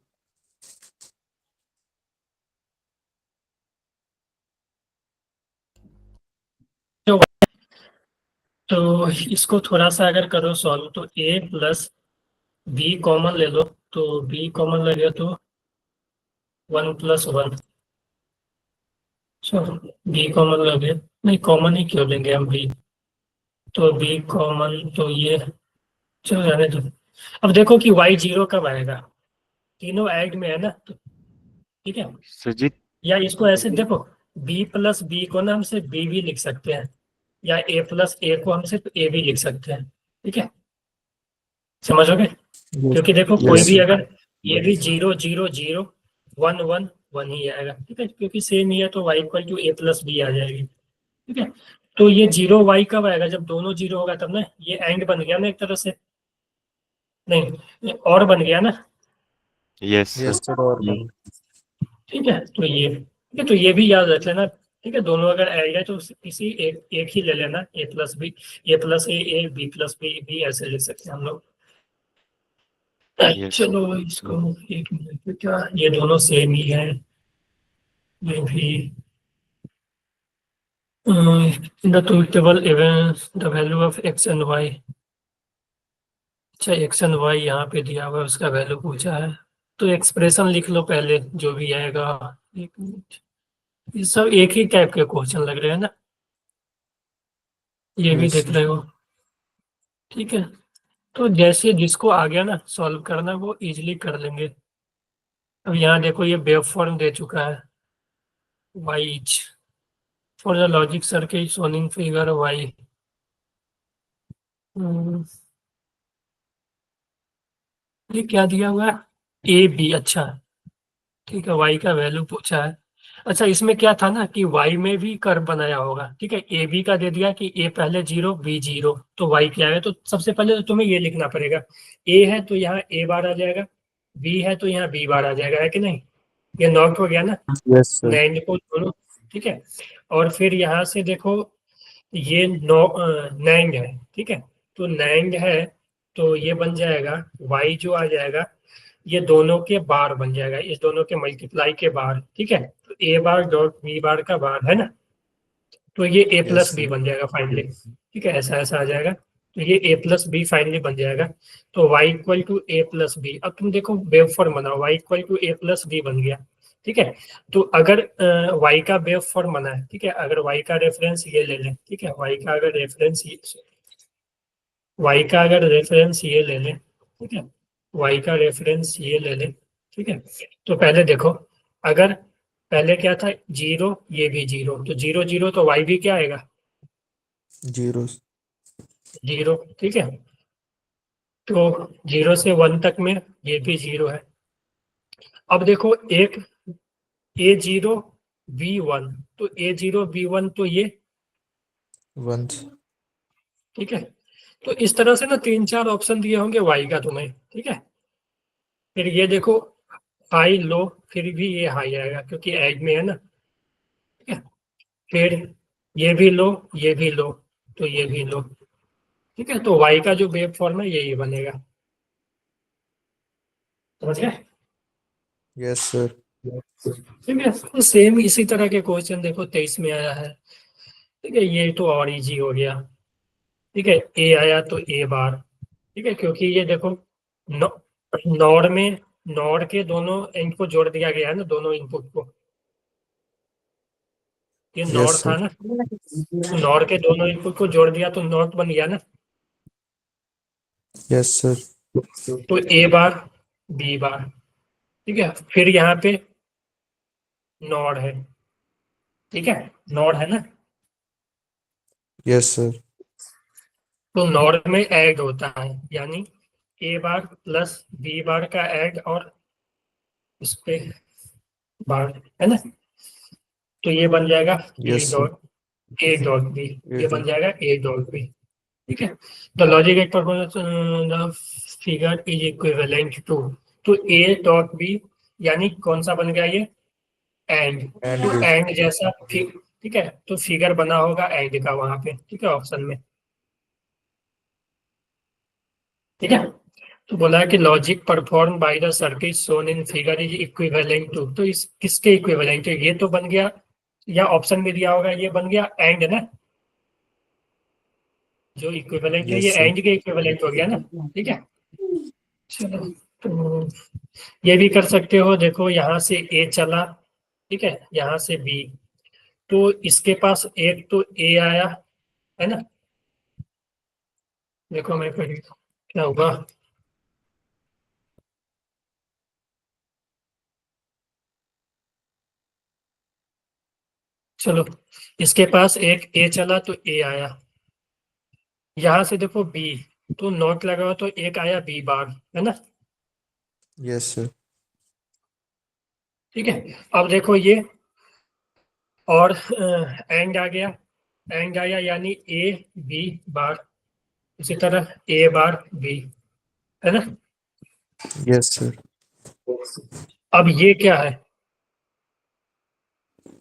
तो इसको थोड़ा सा अगर करो सॉल्व, तो ए प्लस बी कॉमन ले लो, तो बी कॉमन ले लिया तो वन प्लस वन। चलो, बी कॉमन ले लिया, नहीं कॉमन ही क्यों लेंगे हम बी। तो बी कॉमन, तो ये चलो रहने दो। अब देखो कि वाई जीरो कब आएगा, तीनों ऐड में है ना, तो ठीक है। सर जी या इसको ऐसे देखो, बी प्लस बी को ना हम सिर्फ बी भी लिख सकते हैं, या ए प्लस ए को हम सिर्फ ए भी लिख सकते हैं। ठीक है, समझोगे? यस। क्योंकि देखो कोई यस भी सर। अगर ये भी zero zero zero one one one ही आएगा। ठीक है, क्योंकि सेम ही है, तो Y equal to A plus B आ जाएगी। ठीक है, तो ये जीरो वाई कब आएगा? जब दोनों जीरो होगा तब ना। ये एंड बन गया ना एक तरह से, नहीं ये और बन गया ना। Yes sir. यस सर, और बन। ठीक है, तो ये ठीक है, तो ये भी याद रख लेना। ठीक है, दोनों अगर ऐड है तो किसी एक ही ले लेना, A plus B, A plus A B plus B भी ऐसे ले सकते हैं हम लोग। यस। चलो इसको एक मिनट पे, क्या ये दोनों सेम ही है? ये भी in the truth table events the value of X and Y. अच्छा, एक्स एंड वाई यहाँ पे दिया हुआ है, उसका वैल्यू पूछा है। तो एक्सप्रेशन लिख लो पहले, जो भी आएगा। एक मिनट, ये सब एक ही टाइप के क्वेश्चन लग रहे हैं ना, ये भी यस देख सर। रहे हो? ठीक है, तो जैसे जिसको आ गया ना सॉल्व करना, वो इजीली कर लेंगे। अब यहाँ देखो, ये वेव फॉर्म दे चुका है, Y for the logic circuit shown in figure Y. ये क्या दिया हुआ है? ए बी, अच्छा। ठीक है, वाई का वैल्यू पूछा है। अच्छा, इसमें क्या था ना कि वाई में भी कर्व बनाया होगा। ठीक है, ए बी का दे दिया कि ए पहले जीरो बी जीरो, तो वाई क्या है? तो सबसे पहले तो तुम्हें ये लिखना पड़ेगा, ए है तो यहाँ ए बार आ जाएगा, बी है तो यहाँ बी बार आ जाएगा, है कि नहीं? ये नॉट हो गया ना, यस सर। नैंड को दोनों। ठीक है, और फिर यहाँ से देखो, ये नो नैंड है। ठीक है, तो नैंड है, तो ये बन जाएगा वाई जो आ जाएगा, ये दोनों के बार बन जाएगा, इस दोनों के मल्टीप्लाई के बार। ठीक है, तो ए बार डॉट बी बार का बार है ना, तो ये ए यस प्लस बी सर। बन जाएगा फाइनली। ठीक है, ऐसा ऐसा आ जाएगा, तो ये ए प्लस बी फाइनली बन जाएगा। तो Y equal to A plus B. अब तुम देखो वेव फॉर्म बनाओ, Y equal to A plus B बन गया। ठीक है, तो अगर वाई का वेव फॉर्म बना है, ठीक है, अगर वाई का रेफरेंस ये ले लें, ठीक है, वाई का अगर रेफरेंस ये ले लें, ठीक है, वाई का रेफरेंस ये ले लें। ठीक है, तो पहले देखो, अगर पहले क्या था जीरो, ये भी जीरो, तो जीरो जीरो तो वाई भी क्या आएगा? जीरो। जीरो। ठीक है, तो जीरो से वन तक में ये भी जीरो है। अब देखो, एक ए जीरो बी वन, तो ए जीरो बी वन तो ये। वन। ठीक है, तो इस तरह से ना तीन चार ऑप्शन दिए होंगे वाई का तुम्हें। ठीक है, फिर ये देखो, हाई लो, फिर भी ये हाई आएगा क्योंकि एज में है ना। ठीक है, फिर ये भी लो, ये भी लो, तो ये भी लो। ठीक है, तो वाई का जो वेव फॉर्म है यही बनेगा। समझ गए? Yes sir. ठीक है, तो सेम इसी तरह के क्वेश्चन देखो 23 में आया है। ठीक है, ये तो और इजी हो गया। ठीक है, ए आया तो ए बार। ठीक है, क्योंकि ये देखो नॉर में नॉर के दोनों एंड को जोड़ दिया गया है ना, दोनों इनपुट को। ये यस नॉर था सर। ना, तो नॉर के दोनों इनपुट को जोड़ दिया तो नॉट बन गया ना। Yes sir. तो ए बार बी बार। ठीक है, फिर यहाँ पे नॉर है। ठीक है, नॉर है ना, यस सर। तो नॉर में ऐड होता है, यानी ए बार प्लस बी बार का ऐड और इस पे बार, है ना। तो ये बन जाएगा yes sir. A dot B. ये ये तो बन जाएगा ए डॉट बी। ठीक है, the logic at performance the figure is equivalent to. तो ए डॉट बी यानी कौन सा बन गया ये, एंड। एंड तो गेट। एंड जैसा ठीक है, तो फिगर बना होगा एंड का वहां पे, ठीक है, ऑप्शन में। ठीक है, तो बोला है कि logic perform by the circuit shown in figure is equivalent to. तो इस किसके इक्विवेलेंट है, ये तो बन गया, या ऑप्शन में दिया होगा ये बन गया एंड ना, जो इक्विवेलेंट है ये यस सर। एंड के इक्विवेलेंट हो गया ना। ठीक है, चलो, तो ये भी कर सकते हो। देखो यहाँ से ए चला, ठीक है, यहाँ से बी, तो इसके पास एक तो ए आया, है ना। देखो मैं फिर क्या होगा, चलो, इसके पास एक ए चला तो ए आया, यहाँ से देखो बी, तो नॉट लगा हुआ तो एक आया बी बार, है ना। Yes sir. ठीक है, अब देखो ये और एंड आ गया, एंड आया यानी ए बी बार, इसी तरह ए बार बी, है ना। Yes sir. अब ये क्या है,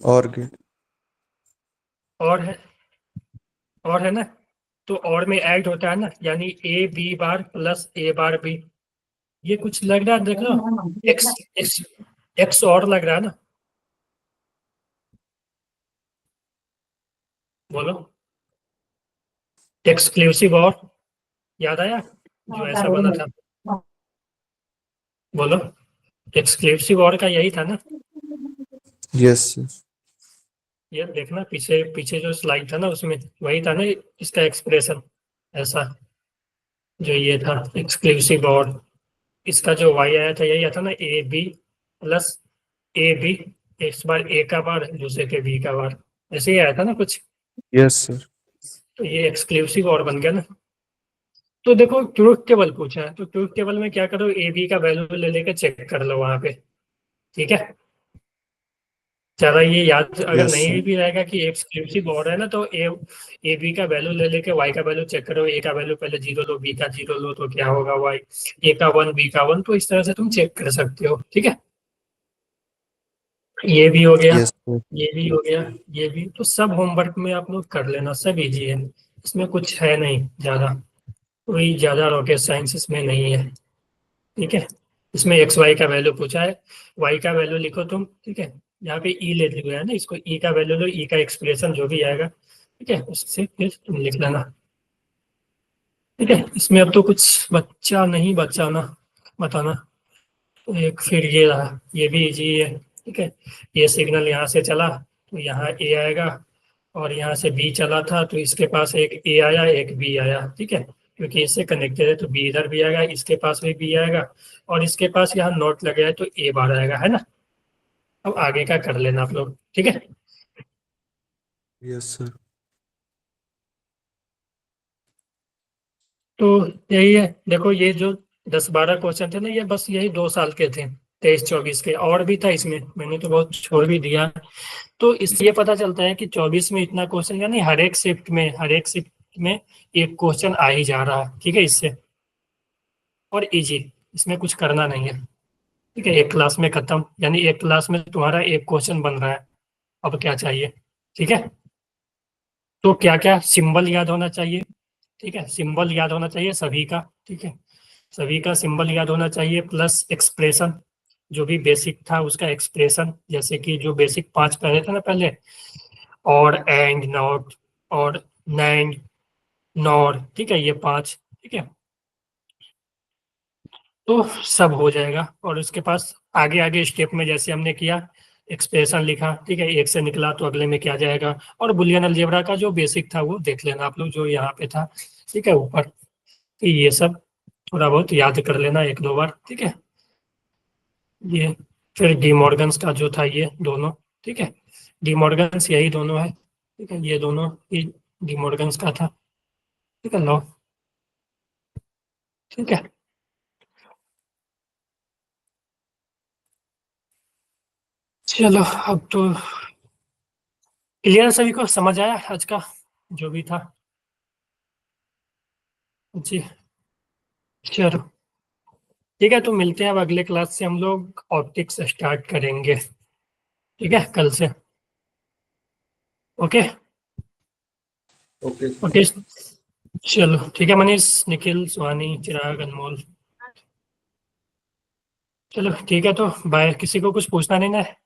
और गेट। और है, और है ना, तो और में ऐड होता है ना, यानी A B bar plus A bar B. ये कुछ लग रहा है, देख लो, एक्स एक्स एक्स और लग रहा है ना, बोलो, एक्सक्लूसिव और, याद आया जो ऐसा बना था, बोलो, एक्सक्लूसिव और का यही था ना। Yes sir. ये देखना पीछे पीछे जो स्लाइड था ना उसमें वही था ना, इसका एक्सप्रेशन ऐसा, जो ये था एक्सक्लूसिव और, इसका जो वाई आया था यही आता ना, A B plus A B, इस बार ए का बार दूसरे के बी का बार, ऐसे ही आया था ना कुछ। Yes sir. तो ये एक्सक्लूसिव और बन गया ना। तो देखो ट्रूथ टेबल पूछा है, तो ट्रूथ टेबल में क्या करो, ए बी का वैल्यू ले लेके चेक कर लो वहां पे। ठीक है, ज्यादा ये याद अगर यस नहीं सर। भी रहेगा कि एक्सक्लूसिव और है ना, तो ए बी का वैल्यू ले लेके वाई का वैल्यू चेक करो। ए का वैल्यू पहले 0 लो, बी का 0 लो, तो क्या होगा वाई, ए का 1 बी का 1, तो इस तरह से तुम चेक कर सकते हो। ठीक है, ये भी हो गया, यस सर। ये भी हो गया, ये भी। तो सब होमवर्क में आप लोग कर लेना, सब इजी है, इसमें कुछ है नहीं ज्यादा, कोई ज्यादा रॉकेट साइंस इसमें नहीं है। ठीक है, इसमें एक्स वाई का वैल्यू पूछा है, वाई का वैल्यू लिखो तुम। ठीक है, यहाँ पे ई ले लिया है ना, इसको ई का वैल्यू लो, ई का एक्सप्रेशन जो भी आएगा, ठीक है, उससे फिर तुम लिख लेना। ठीक है, इसमें अब तो कुछ बच्चा नहीं बचाना, बताना। तो एक फिर ये रहा, ये भी इजी है। ठीक है, ये सिग्नल यहाँ से चला तो यहाँ ए आएगा, और यहाँ से बी चला था तो इसके पास एक ए आया एक बी आया। ठीक है, क्योंकि इससे कनेक्टेड है तो बी इधर भी आएगा, इसके पास भी बी आएगा, और इसके पास यहाँ नोट लगे है तो ए बार आएगा, है ना। अब आगे का कर लेना आप लोग। ठीक है, यस सर। तो यही है। देखो ये जो 10-12 क्वेश्चन थे ना, ये बस यही 2 साल के थे, 23-24 के, और भी था इसमें, मैंने तो बहुत छोड़ भी दिया। तो इससे ये पता चलता है कि 24 में इतना क्वेश्चन, यानी हर एक शिफ्ट में एक क्वेश्चन आ ही जा रहा है। ठीक है, इससे और इजी, इसमें कुछ करना नहीं है। ठीक है, एक क्लास में खत्म, यानी एक क्लास में तुम्हारा एक क्वेश्चन बन रहा है। अब क्या चाहिए। ठीक है, तो क्या क्या सिंबल याद होना चाहिए। ठीक है, सिंबल याद होना चाहिए सभी का। ठीक है, सभी का सिंबल याद होना चाहिए, प्लस एक्सप्रेशन, जो भी बेसिक था उसका एक्सप्रेशन, जैसे कि जो बेसिक 5 पढ़े थे ना पहले, और एंड नॉट, और नैंड, नॉर, ठीक है, ये 5, ठीक है। तो सब हो जाएगा और उसके पास आगे आगे स्टेप में जैसे हमने किया, एक्सप्रेशन लिखा, ठीक है, एक से निकला तो अगले में क्या जाएगा, और बुलियन अलजेब्रा का जो बेसिक था वो देख लेना आप लोग, जो यहाँ पे था, ठीक है, ऊपर। तो ये सब थोड़ा बहुत याद कर लेना 1-2 बार, ठीक है। ये फिर डी मॉर्गन्स का जो था ये दोनों, ठीक है, डी मॉर्गन्स यही दोनों है, ठीक है, ये दोनों ही डी मॉर्गन्स का था, ठीक है, लो, ठीक है। चलो अब तो क्लियर, सभी को समझ आया आज का जो भी था जी। चलो ठीक है, तो मिलते हैं अब अगले क्लास से, हम लोग ऑप्टिक्स स्टार्ट करेंगे, ठीक है, कल से। ओके ओके ओके, चलो ठीक है, मनीष, निखिल, सुहानी, चिराग, अनमोल, चलो ठीक है, तो बाय। किसी को कुछ पूछना नहीं ना है?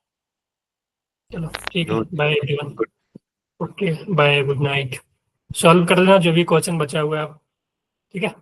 चलो ठीक है, no. Bye everyone. Okay bye, good night. Solve कर लेना जो भी क्वेश्चन बचा हुआ है आप, ठीक है।